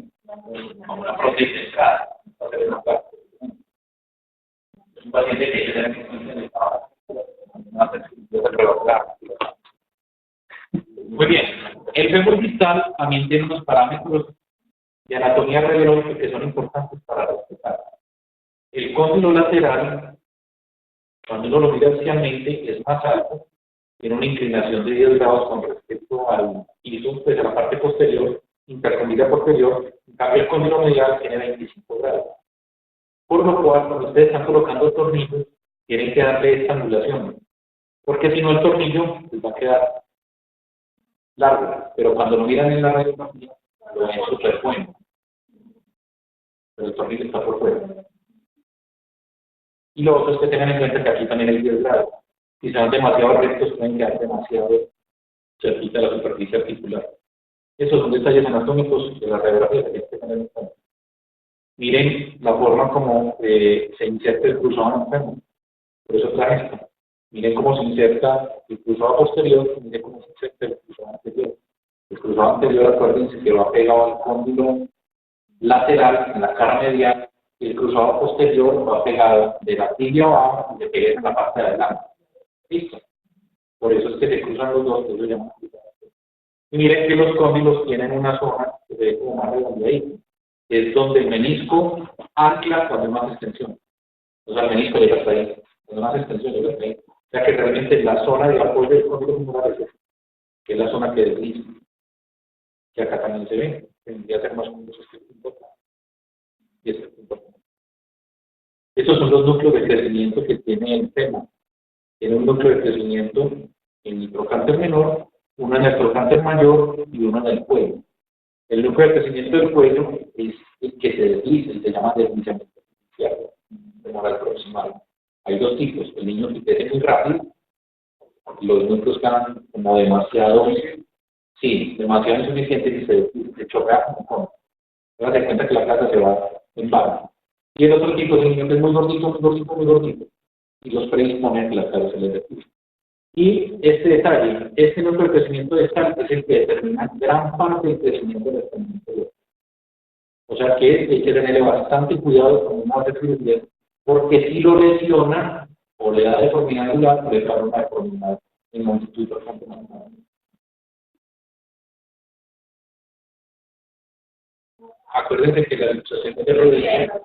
como una prótesis de escala. Es un paciente que tiene que Muy bien, el fémur distal también tiene unos parámetros de anatomía radiológica que son importantes para respetar. El cóndilo lateral, cuando uno lo mira axialmente, es más alto, tiene una inclinación de 10 grados con respecto al piso, pues a la parte posterior, intercondila posterior, en cambio el cóndilo medial tiene 25 grados. Por lo cual, cuando ustedes están colocando tornillos, tienen que darle esta angulación, porque si no el tornillo les va a quedar largo, pero cuando lo miran en la radiografía, lo ven súper bueno, pero el tornillo está por fuera. Y lo otro es que tengan en cuenta que aquí también hay 10 grados. Si son demasiado rectos, pueden quedar demasiado cerquita de la superficie articular. Esos son detalles anatómicos de la radiografía que hay que tener en cuenta. Miren la forma como se inserta el cruzado enfermo. Por eso traje esto. Miren cómo se inserta el cruzado posterior, miren cómo se inserta el cruzado anterior. El cruzado anterior, acuérdense que va pegado al cóndilo lateral, en la cara medial, y el cruzado posterior va pegado de la tibia abajo y se pega en la parte de adelante. ¿Listo? Por eso es que se cruzan los dos, que eso se llama. Y miren que los cóndilos tienen una zona que se ve como más redondeadita, que es donde el menisco ancla cuando hay más extensión. O sea, el menisco llega hasta ahí, cuando hay más extensión llega hasta ahí. O sea que realmente la zona de apoyo del cóndilo femoral es esa, que es la zona que desliza, que acá también se ve. Tendría que ser más o menos este punto. Y este punto. Estos son los núcleos de crecimiento que tiene el fémur. Tiene un núcleo de crecimiento en el trocánter menor, uno en el trocánter mayor y uno en el cuello. El núcleo de crecimiento del cuello es el que se desliza y se llama deslizamiento artificial, femoral proximal. Hay dos tipos, el niño que crece muy rápido, los núcleos están como demasiado insuficientes y se chocan con. Te das cuenta que la placa se va en barra. Y el otro tipo es el niño que es muy gordito, muy gordito, muy gordito. Y los predisponen que la cara se les desliza. Y este detalle, este núcleo de crecimiento de sal es el que determina gran parte del crecimiento del crecimiento. O sea que hay que tenerle bastante cuidado con una cirugía, porque si lo lesiona o le da deformidad angular, puede dar una deformidad en longitud bastante más grande. Acuérdense que la luxación de rodilla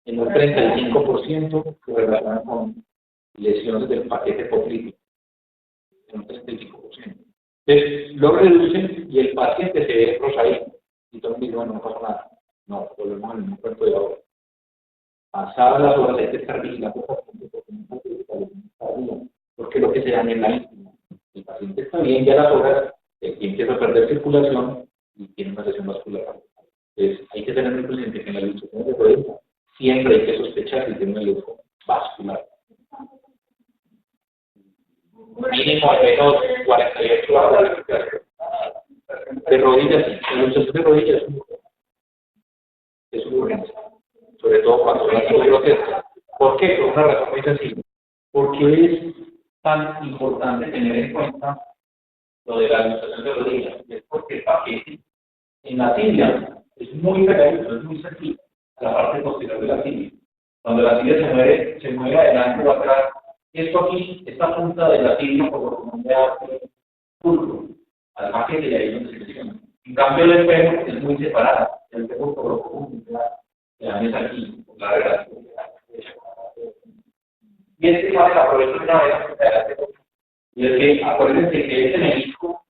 en un 35% se relaciona con lesiones del paquete popliteo. En un 35%. Entonces, lo reducen y el paciente se ve rosadito. Y todo el mundo dice, bueno, no pasa nada. No, volvemos al mismo cuento de ahora. Pasadas las horas hay que estar vigilando porque lo que se da en la íntima. El paciente está bien, ya a las horas empieza a perder circulación y tiene una lesión vascular. Entonces, hay que tener muy presente que en la luxación de rodilla siempre hay que sospechar que tiene una lesión vascular. Mínimo al menos 48 horas de rodillas, sí. La luxación de rodillas es una urgencia, sobre todo cuando son muy grotescas. ¿Por qué? Por una razón muy sencilla. Porque es tan importante tener en cuenta lo de la ilustración de rodillas, es porque el paquete en la tibia es muy pegadizo, es muy cerquita a la parte posterior de la tibia. Cuando la tibia se mueve adelante o atrás, esto aquí, esta punta de la tibia, por lo común le hace curvo al paquete y ahí es donde se lesiona. En cambio, el espejo es muy separado. El espejo, por lo común, la es aquí, por la relación. Y este igual aprovecho una vez, y es que acuérdense que este menisco,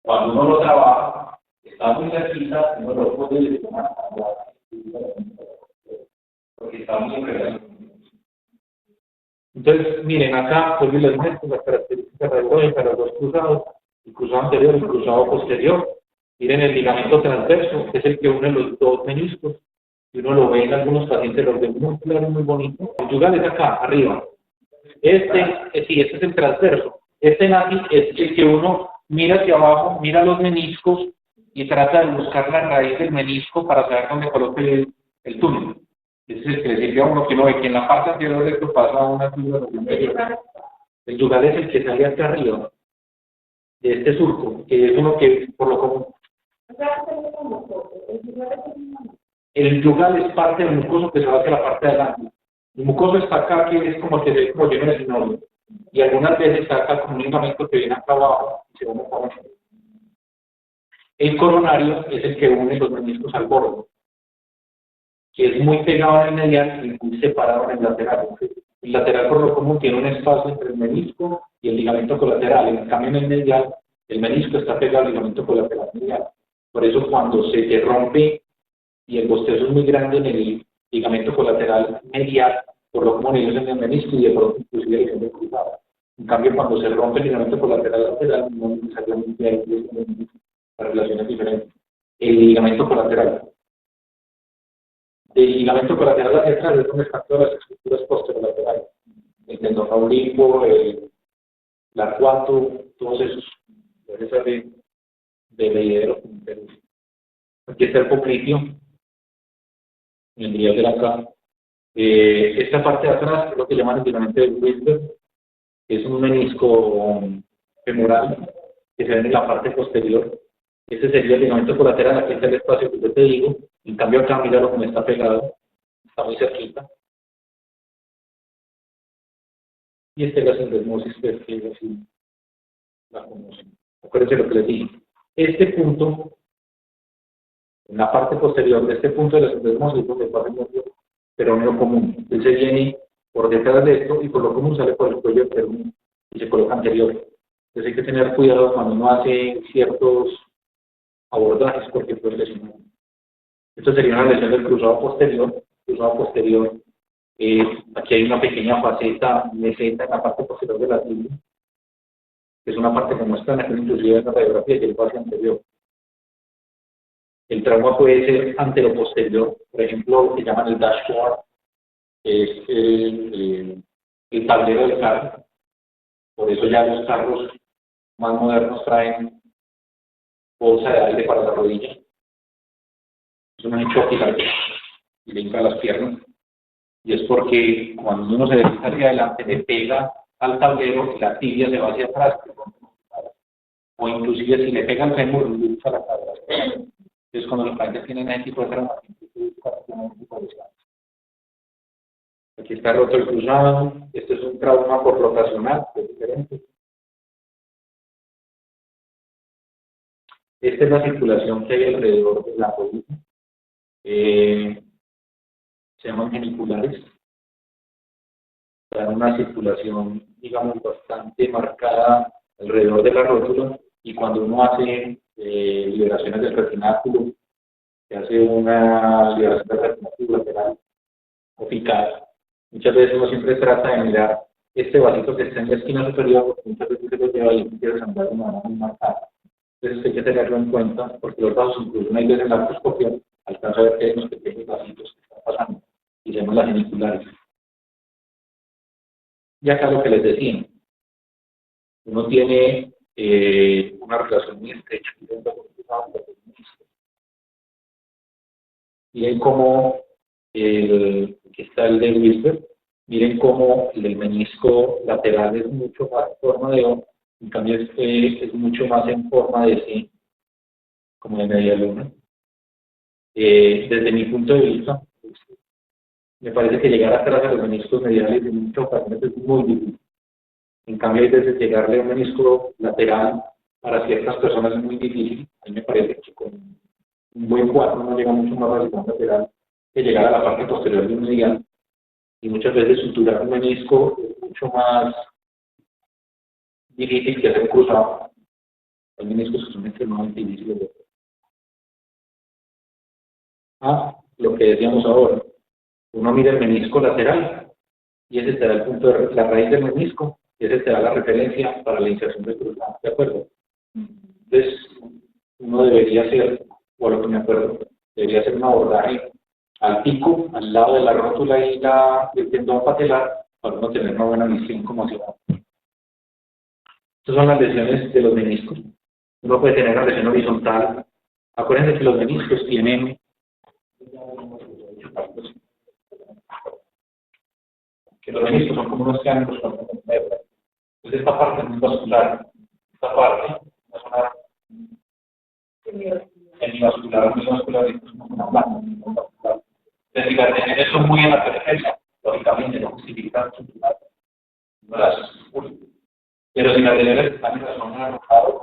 cuando uno lo trabaja, está muy cerquita, uno lo puede lesionar porque está muy relacionado. Entonces, miren, acá pues les muestro las características radiológicas de los dos cruzados, el cruzado anterior y el cruzado posterior. Miren el ligamento transverso, que es el que une los dos meniscos, y uno lo ve en algunos pacientes, los ve muy claro, muy bonito. El yugal es acá, arriba. Sí, este es el transverso. Este nazi es el que uno mira hacia abajo, mira los meniscos y trata de buscar la raíz del menisco para saber dónde coloque el túnel. Ese es el que le sirve a uno, que uno ve que en la parte anterior de esto pasa una fibra superior. El yugal es el que sale hacia arriba de este surco, que es uno que por lo común. El yugal es parte del mucoso que se va hacia la parte de adelante. El mucoso está acá, que es como el que se ve como lleno de sinorio. Y algunas veces está acá como un ligamento que viene acá abajo y se va para abajo. El coronario es el que une los meniscos al borde, que es muy pegado en el medial y muy separado en el lateral. El lateral por lo común tiene un espacio entre el menisco y el ligamento colateral. En cambio en el medial, el menisco está pegado al ligamento colateral medial. Por eso cuando se te rompe y el bostezo es muy grande en el ligamento colateral medial, por lo común ellos en el menisco y de pronto inclusive el ligamento cruzado. En cambio cuando se rompe el ligamento colateral lateral, no necesariamente hay las relaciones diferentes. El ligamento colateral. El ligamento colateral hacia atrás es donde están todas las estructuras posterolaterales. El tendón oblicuo, el arcuato, todos esos. De leidero. Aquí está el popliteo. Vendría a ser acá. Esta parte de atrás es lo que llaman el ligamento de Wilber, que es un menisco femoral que se ve en la parte posterior. Ese sería el ligamento colateral, aquí está el espacio que yo te digo. En cambio acá, míralo como está pegado, está muy cerquita. Y esta es la sindesmosis, que es así, la conocen. Acuérdense lo que les dije. Este punto, en la parte posterior de este punto de la sindesmosis, es donde pasa el nervio peroneo común. Él se viene por detrás de esto y por lo común sale por el cuello peroneo y se coloca anterior. Entonces hay que tener cuidado cuando uno hace ciertos abordajes porque puede lesionar. Esto sería una lesión del cruzado posterior. Cruzado posterior, aquí hay una pequeña faceta, meseta en la parte posterior de la tibia, que es una parte como esta, en la que inclusive en la radiografía y el pase anterior. El trauma puede ser anteroposterior, por ejemplo, lo que llaman el dashboard, que es el tablero del carro. Por eso ya los carros más modernos traen bolsa de aire para la rodilla. Es un hecho gigante y le hinca las piernas. Y es porque cuando uno se desliza hacia adelante, le pega al tablero y la tibia se va hacia atrás. O inclusive si le pega al fémur, le hinca la cadera. Entonces cuando los pacientes tienen ese tipo de traumatismo, aquí está roto el cruzado. Este es un trauma por rotacional, que es diferente. Esta es la circulación que hay alrededor de la rodilla. Se llaman geniculares. Dan una circulación, digamos, bastante marcada alrededor de la rótula, y cuando uno hace liberaciones del retináculo, se hace una liberación del retináculo lateral o fical. Muchas veces uno siempre trata de mirar este vasito que está en la esquina superior, porque muchas veces se lo lleva y empieza a andar de una manera muy marcada. Entonces hay que tenerlo en cuenta, porque los vasos, incluso una vez en la artroscopia, alcanza a ver que hay unos pequeños vasitos que están pasando, y se llaman las geniculares. Y acá lo que les decía, uno tiene una relación muy estrecha. Miren cómo aquí está el de Wilber, miren cómo el del menisco lateral es mucho más forma de O En cambio, es mucho más en forma de C, como de media luna. Desde mi punto de vista, me parece que llegar atrás a los meniscos mediales en muchas ocasiones es muy difícil. En cambio, hay veces llegarle a un menisco lateral para ciertas personas es muy difícil. A mí me parece que con un buen 4 uno llega mucho más fácil a un lateral que llegar a la parte posterior de un medial. Y muchas veces suturar un menisco es mucho más difícil que hacer un cruzado. Hay meniscos que son extremadamente difíciles de hacer. Lo que decíamos ahora. Uno mira el menisco lateral y ese será el punto de la raíz del menisco y ese será la referencia para la inserción del cruzado. ¿De acuerdo? Entonces, uno debería hacer, o a lo que me acuerdo, debería hacer un abordaje al pico, al lado de la rótula y el tendón patelar, para uno tener una buena visión como hacia abajo. Estas son las lesiones de los meniscos. Uno puede tener la lesión horizontal. Acuérdense que los meniscos tienen los meniscos son como unos triángulos con entonces esta parte es vascular, esta parte es una semivascular, muy vascular, y es una planta vascular. Entonces, tener eso muy en la periferia, lógicamente no justifica brazos. Pero si las lesiones están en la zona arrojada,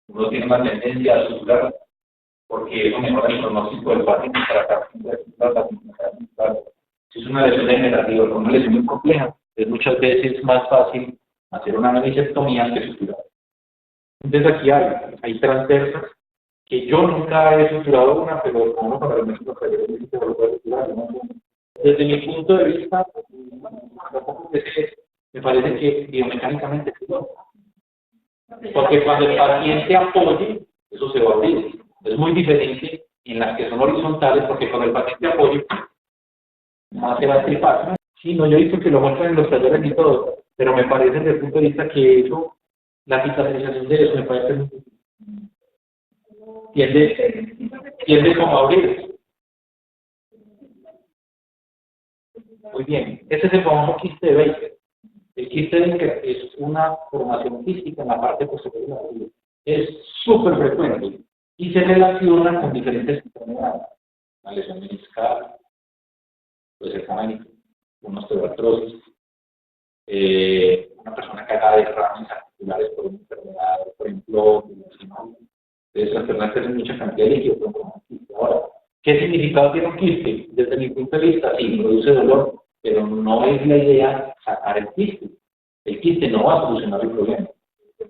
uno tiene una tendencia a suturar, porque eso mejora el pronóstico del paciente para capturar. Si es una lesión degenerativa o una lesión muy compleja, es muchas veces más fácil hacer una meniscectomía que suturar. Entonces aquí hay transversas que yo nunca he suturado una, pero como para el médico lo puede suturar. ¿No? Desde mi punto de vista, me parece que biomecánicamente no. Porque cuando el paciente apoye, eso se va a abrir. Es muy diferente en las que son horizontales, porque cuando el paciente apoye, más se va a estripar. Sí, no, yo he visto que lo muestran en los talleres y todo, pero me parece desde el punto de vista que eso, la cicatrización de eso me parece tiende como a abrir. Muy bien, ese es el famoso quiste de Baker. El quiste de Baker es una formación quística en la parte posterior de la rodilla. Es súper frecuente y se relaciona con diferentes enfermedades. La lesión meniscal, puede ser canábica, una osteoartrosis, una persona que haga derrames articulares por una enfermedad, por ejemplo, entonces las personas tienen mucha cantidad de líquido. Ahora, ¿qué significado tiene un quiste? Desde mi punto de vista, sí, produce dolor, pero no es la idea sacar el quiste. El quiste no va a solucionar el problema.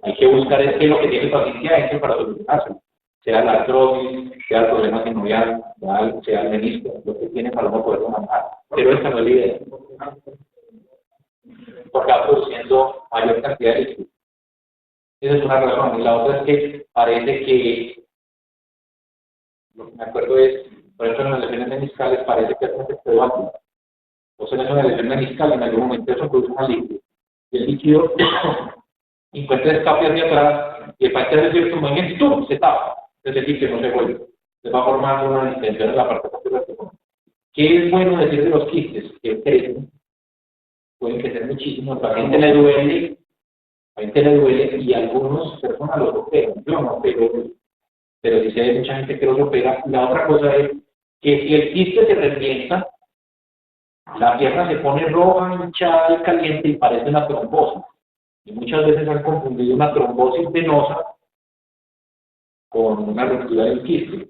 Hay que buscar qué es lo que tiene el paciente hecho para solucionarlo. Sea la artrosis, sea el problema sinovial, sea el menisco, lo que tiene para no poderlo manejar. Pero esta no es la idea. Porque va produciendo mayor cantidad de líquido. Esa es una razón. Y la otra es que parece que, lo que me acuerdo es, por ejemplo, en las lesiones meniscales parece que es un efecto ácido. O sea, en una lesión meniscal, en algún momento eso produce un líquido. Y el líquido encuentra escape hacia atrás y el paciente hace cierto movimiento y se tapa. Entonces el líquido no se vuelve. Se va formando una distensión en la parte posterior. ¿Qué es bueno decir de los quistes? Que crecen, pueden crecer muchísimo, al paciente le duele, y algunas personas lo operan. Yo no opero, pero sí hay mucha gente que lo opera. La otra cosa es que si el quiste se revienta, la pierna se pone roja, hinchada y caliente y parece una trombosis. Y muchas veces han confundido una trombosis venosa con una ruptura del quiste.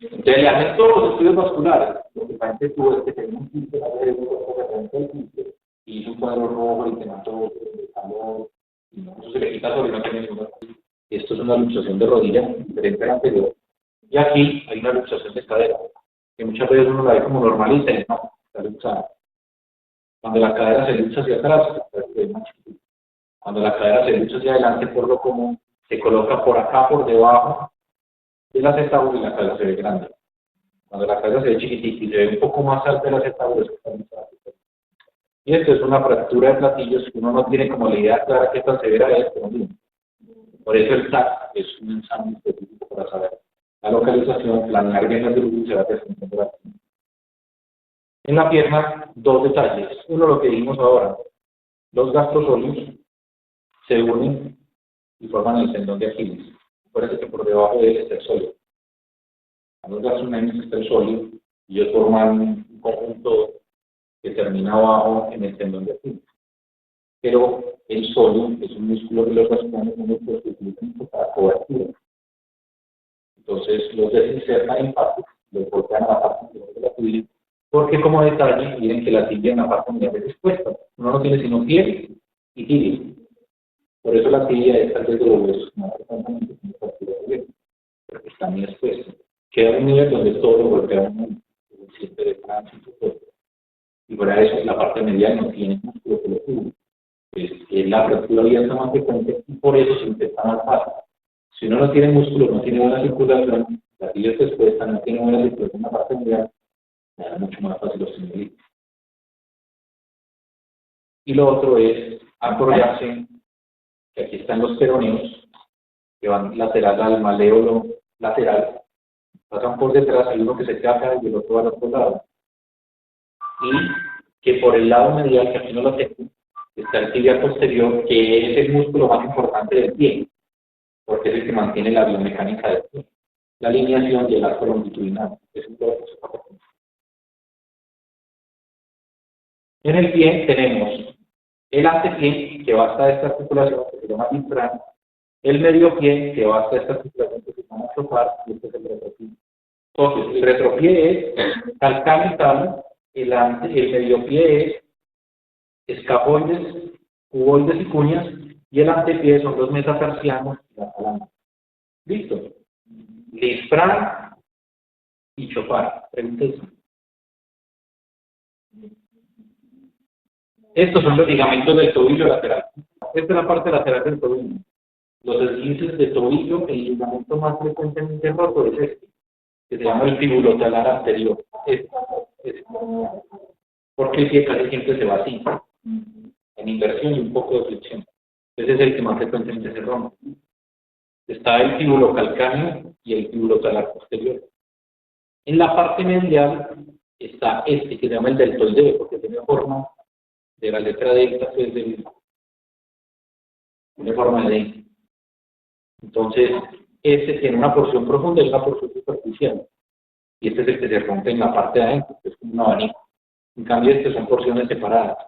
Entonces le hacen todos los estudios vasculares. Lo que parece tuvo es que tenía un quiste, y hizo un cuadro rojo y tenía todo el calor. Eso se le quita sobre no tiene ninguna. Esto es una luxación de rodilla diferente a la anterior. Y aquí hay una luxación de cadera, que muchas veces uno la ve como normal y dice, no, está luxada. Cuando la cadera se lucha hacia atrás, cuando la cadera se lucha hacia adelante, por lo común, se coloca por acá, por debajo del acetábulo y la cadera se ve grande. Cuando la cadera se ve chiquitita y se ve un poco más alta del acetábulo, eso está luxado. Y esto es una fractura de platillos que uno no tiene como la idea clara qué tan severa es, pero bien. Por eso el TAC es un examen específico para saber la localización, planear bien las grupos y se va presentando la pierna. En la pierna, dos detalles. Uno, lo que dijimos ahora, los gastrosóleos se unen y forman el tendón de Aquiles. Parece que por debajo de él está el sólido. Los gastrocnemios está el sólido y ellos forman un conjunto que termina abajo en el tendón de Aquiles. Pero el sólido es un músculo de los gastrocnemios, un músculo que utilizan para cobertura. Entonces los desinsertan en partes, los golpean a la parte de la tibia, porque como detalle, miren que la tibia en la parte medial es expuesta. Uno no tiene sino piel y tibia. Por eso la tibia es tal vez de los huesos más frecuentemente como fractura de hueso, porque está muy expuesta. Queda en un nivel donde todo lo golpea un siente de tránsito. Y fuera de eso, la parte medial no tiene músculo que lo cubre. La fractura abierta más frecuente y por eso se intenta más fácil. Si uno no tiene músculo, no tiene buena circulación, la tibia está expuesta, no tiene buena circulación en la parte medial, es mucho más fácil obtener. Y lo otro es apoyarse, que aquí están los peroneos, que van lateral al maléolo lateral, pasan por detrás, hay uno que se caja y el otro al otro lado. Y que por el lado medial, que aquí no lo tengo, está el tibial posterior, que es el músculo más importante del pie, porque es el que mantiene la biomecánica del pie. La alineación y el arco longitudinal. Es un poco. En el pie tenemos el antepié, que va hasta esta articulación, que se llama infran, el medio pie, que va hasta esta articulación, que se llama trofar, y este es el retropié. Entonces, el retropié es calcáneo y talo, el medio pie es escafoides, cuboides y cuñas, y el antepié son los metatarsianos y la falange. Listo. Lisfran y chofar. Pregúntense. Estos son los ligamentos del tobillo lateral. Esta es la parte lateral del tobillo. Los esguinces de tobillo, el ligamento más frecuentemente roto es este, que se llama el fibulotalar anterior. Este. Porque el pie casi siempre se va así, en inversión y un poco de flexión. Ese es el que más frecuentemente se rompe. Está el fibulocalcáneo y el fibulotalar posterior. En la parte medial está este, que se llama el deltoideo, porque tiene forma de la letra delta, pues tiene forma de D. Entonces, este tiene una porción profunda y una porción superficial. Y este es el que se rompe en la parte de adentro, que es como un abanico. En cambio, estas son porciones separadas.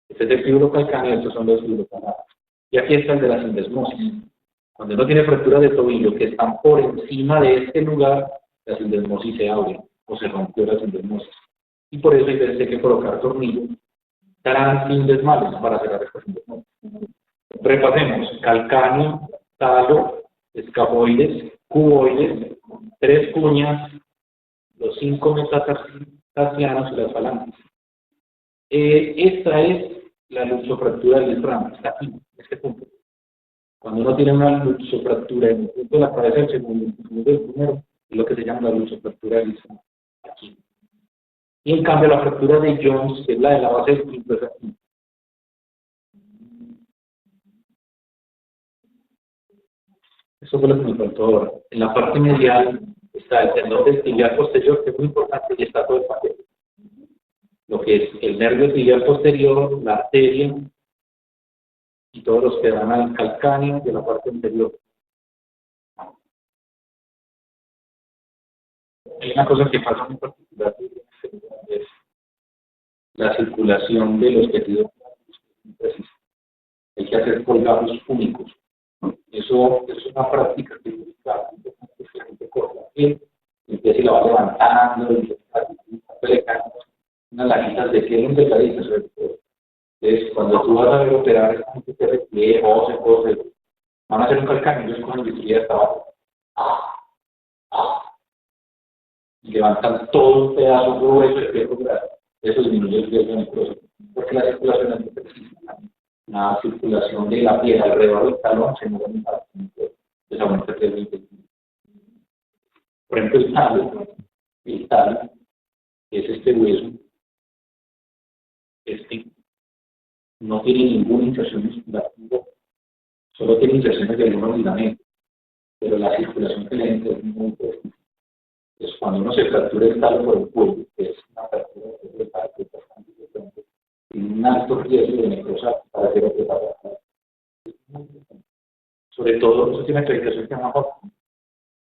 Este es el fibrocalcáneo y estos son los fibrocalados. Y aquí está el de la sindesmosis. Cuando uno tiene fracturas de tobillo que están por encima de este lugar, la sindesmosis se abre o se rompió la sindesmosis. Y por eso hay veces que hay que colocar tornillos transindesmales para cerrar esta sindesmosis. Repasemos: calcáneo, talo, escafoides, cuboides, 3 cuñas, los 5 metatarsianos y las falanges. Esta es la luxofractura del Lisfran, está aquí, en este punto. Cuando uno tiene una luxofractura en el punto de la cabeza del segundo, del primero, es lo que se llama la luxofractura del Lisfran, aquí. Y en cambio la fractura de Jones, que es la de la base del quinto, es aquí. Eso fue lo que me faltó ahora. En la parte medial está el tendón del tibial posterior, que es muy importante, y está todo el paquete. Lo que es el nervio tibial posterior, la arteria, y todos los que dan al calcáneo de la parte anterior. Hay una cosa que pasa muy particular, es la circulación de los tejidos. Hay que hacer colgados únicos. Eso es una práctica que la gente corta la piel, y se la va levantando, y le caen unas lajitas de piel, un delgadito. Entonces, cuando tú vas a ver operar, esta gente te requiere, van a hacer un calcáneo, ellos cogen bisturí hasta abajo. Y levantan todo un pedazo grueso de piel gruesa. Eso disminuye el riesgo de necrosis, porque la circulación es muy precisa. La circulación de la piel alrededor del talón se mueve muy fácilmente, les aumenta el riesgo de infección. Por ejemplo, el talón es este hueso, no tiene ninguna inserción muscular, solo tiene inserciones de algunos ligamentos, pero la circulación que le entra es muy precisa. Entonces, cuando uno se fractura el talón por el cuello, que es una fractura de talón que es bastante frecuente, tiene un alto riesgo de necrosar para ser operado. Sobre sobre todo, eso tiene una acreditación que se llama Hopkins,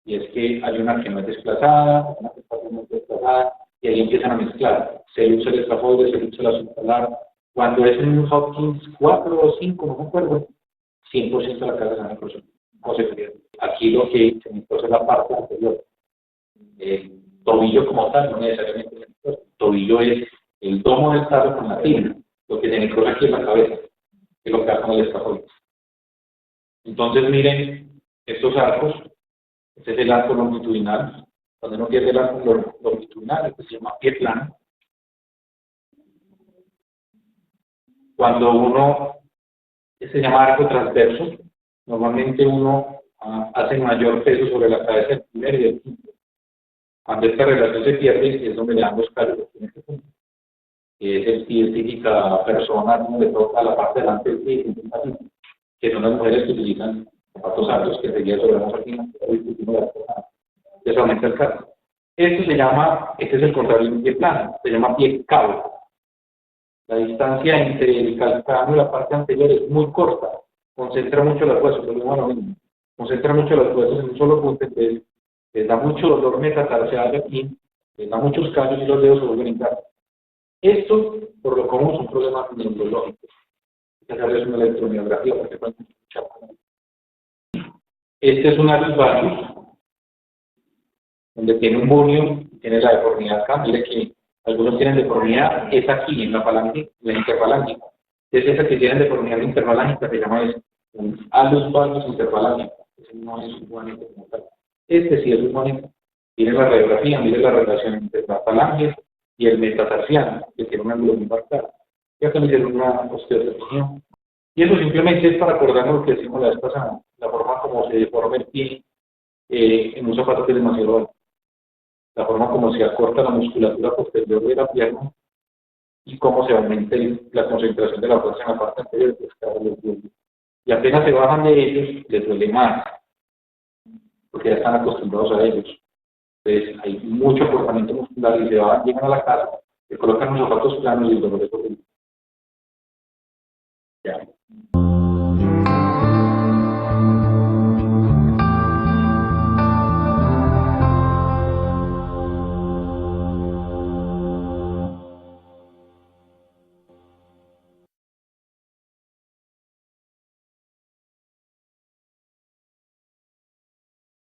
y es que hay una que no es desplazada, una que está muy desplazada, y ahí empiezan a mezclar. Se usa el escafoide, se usa la subtalar. Cuando es un Hopkins 4 o 5, no me acuerdo, 100% de la carga de sangre no se pierde. Aquí lo que se necesita es la parte anterior. El tobillo como tal, no necesariamente el tobillo es el domo del tallo con la tibia, lo que se necesita aquí es la cabeza, que es lo que hace con el escafoide. Entonces miren estos arcos, este es el arco longitudinal, cuando uno pierde el arco longitudinal, este se llama pie plano. Cuando uno se llama arco transverso, normalmente uno hace mayor peso sobre la cabeza del primero y del quinto. Cuando esta relación se pierde, es donde le dan los callos en este punto. Es el típica persona donde toca la parte delante del pie, que son las mujeres que utilizan zapatos altos, que seguía sobre la aquí, les aumenta el cargo. Esto se llama, este es el contrario de un pie plano, se llama pie cabo. La distancia entre el calcáneo y la parte anterior es muy corta, concentra mucho los huesos, concentra mucho los huesos en un solo punto, entonces les da mucho dolor metatarsial aquí, les da muchos callos y los dedos se vuelven hincados. Esto, por lo común, son problemas neurológicos. Hay que hacerles una electromiografía porque pueden escuchar. Este es un alus valgus, donde tiene un bunio y tiene la deformidad acá. Mire que algunos tienen deformidad, es aquí, en la falange, la interfalángica. Es esa que tienen deformidad interfalángica, se llama un alus valgus interfalángica. Ese no es un bonito como tal. Este sí es un bonito. Tiene la radiografía, mire la relación entre la falange y el metatarsiano, que tiene un ángulo muy marcado. Ya también hicieron una osteotomía. Y eso simplemente es para acordarnos lo que decimos la vez pasada, la forma como se deforma el pie en un zapato que es demasiado alto, la forma como se acorta la musculatura posterior de la pierna y cómo se aumenta la concentración de la fuerza en la parte anterior de cada uno de los glúteos. Y apenas se bajan de ellos, les duele más, porque ya están acostumbrados a ellos. Entonces hay mucho acortamiento muscular y llegan a la casa, se colocan los zapatos planos y el dolor es horrible. Ya.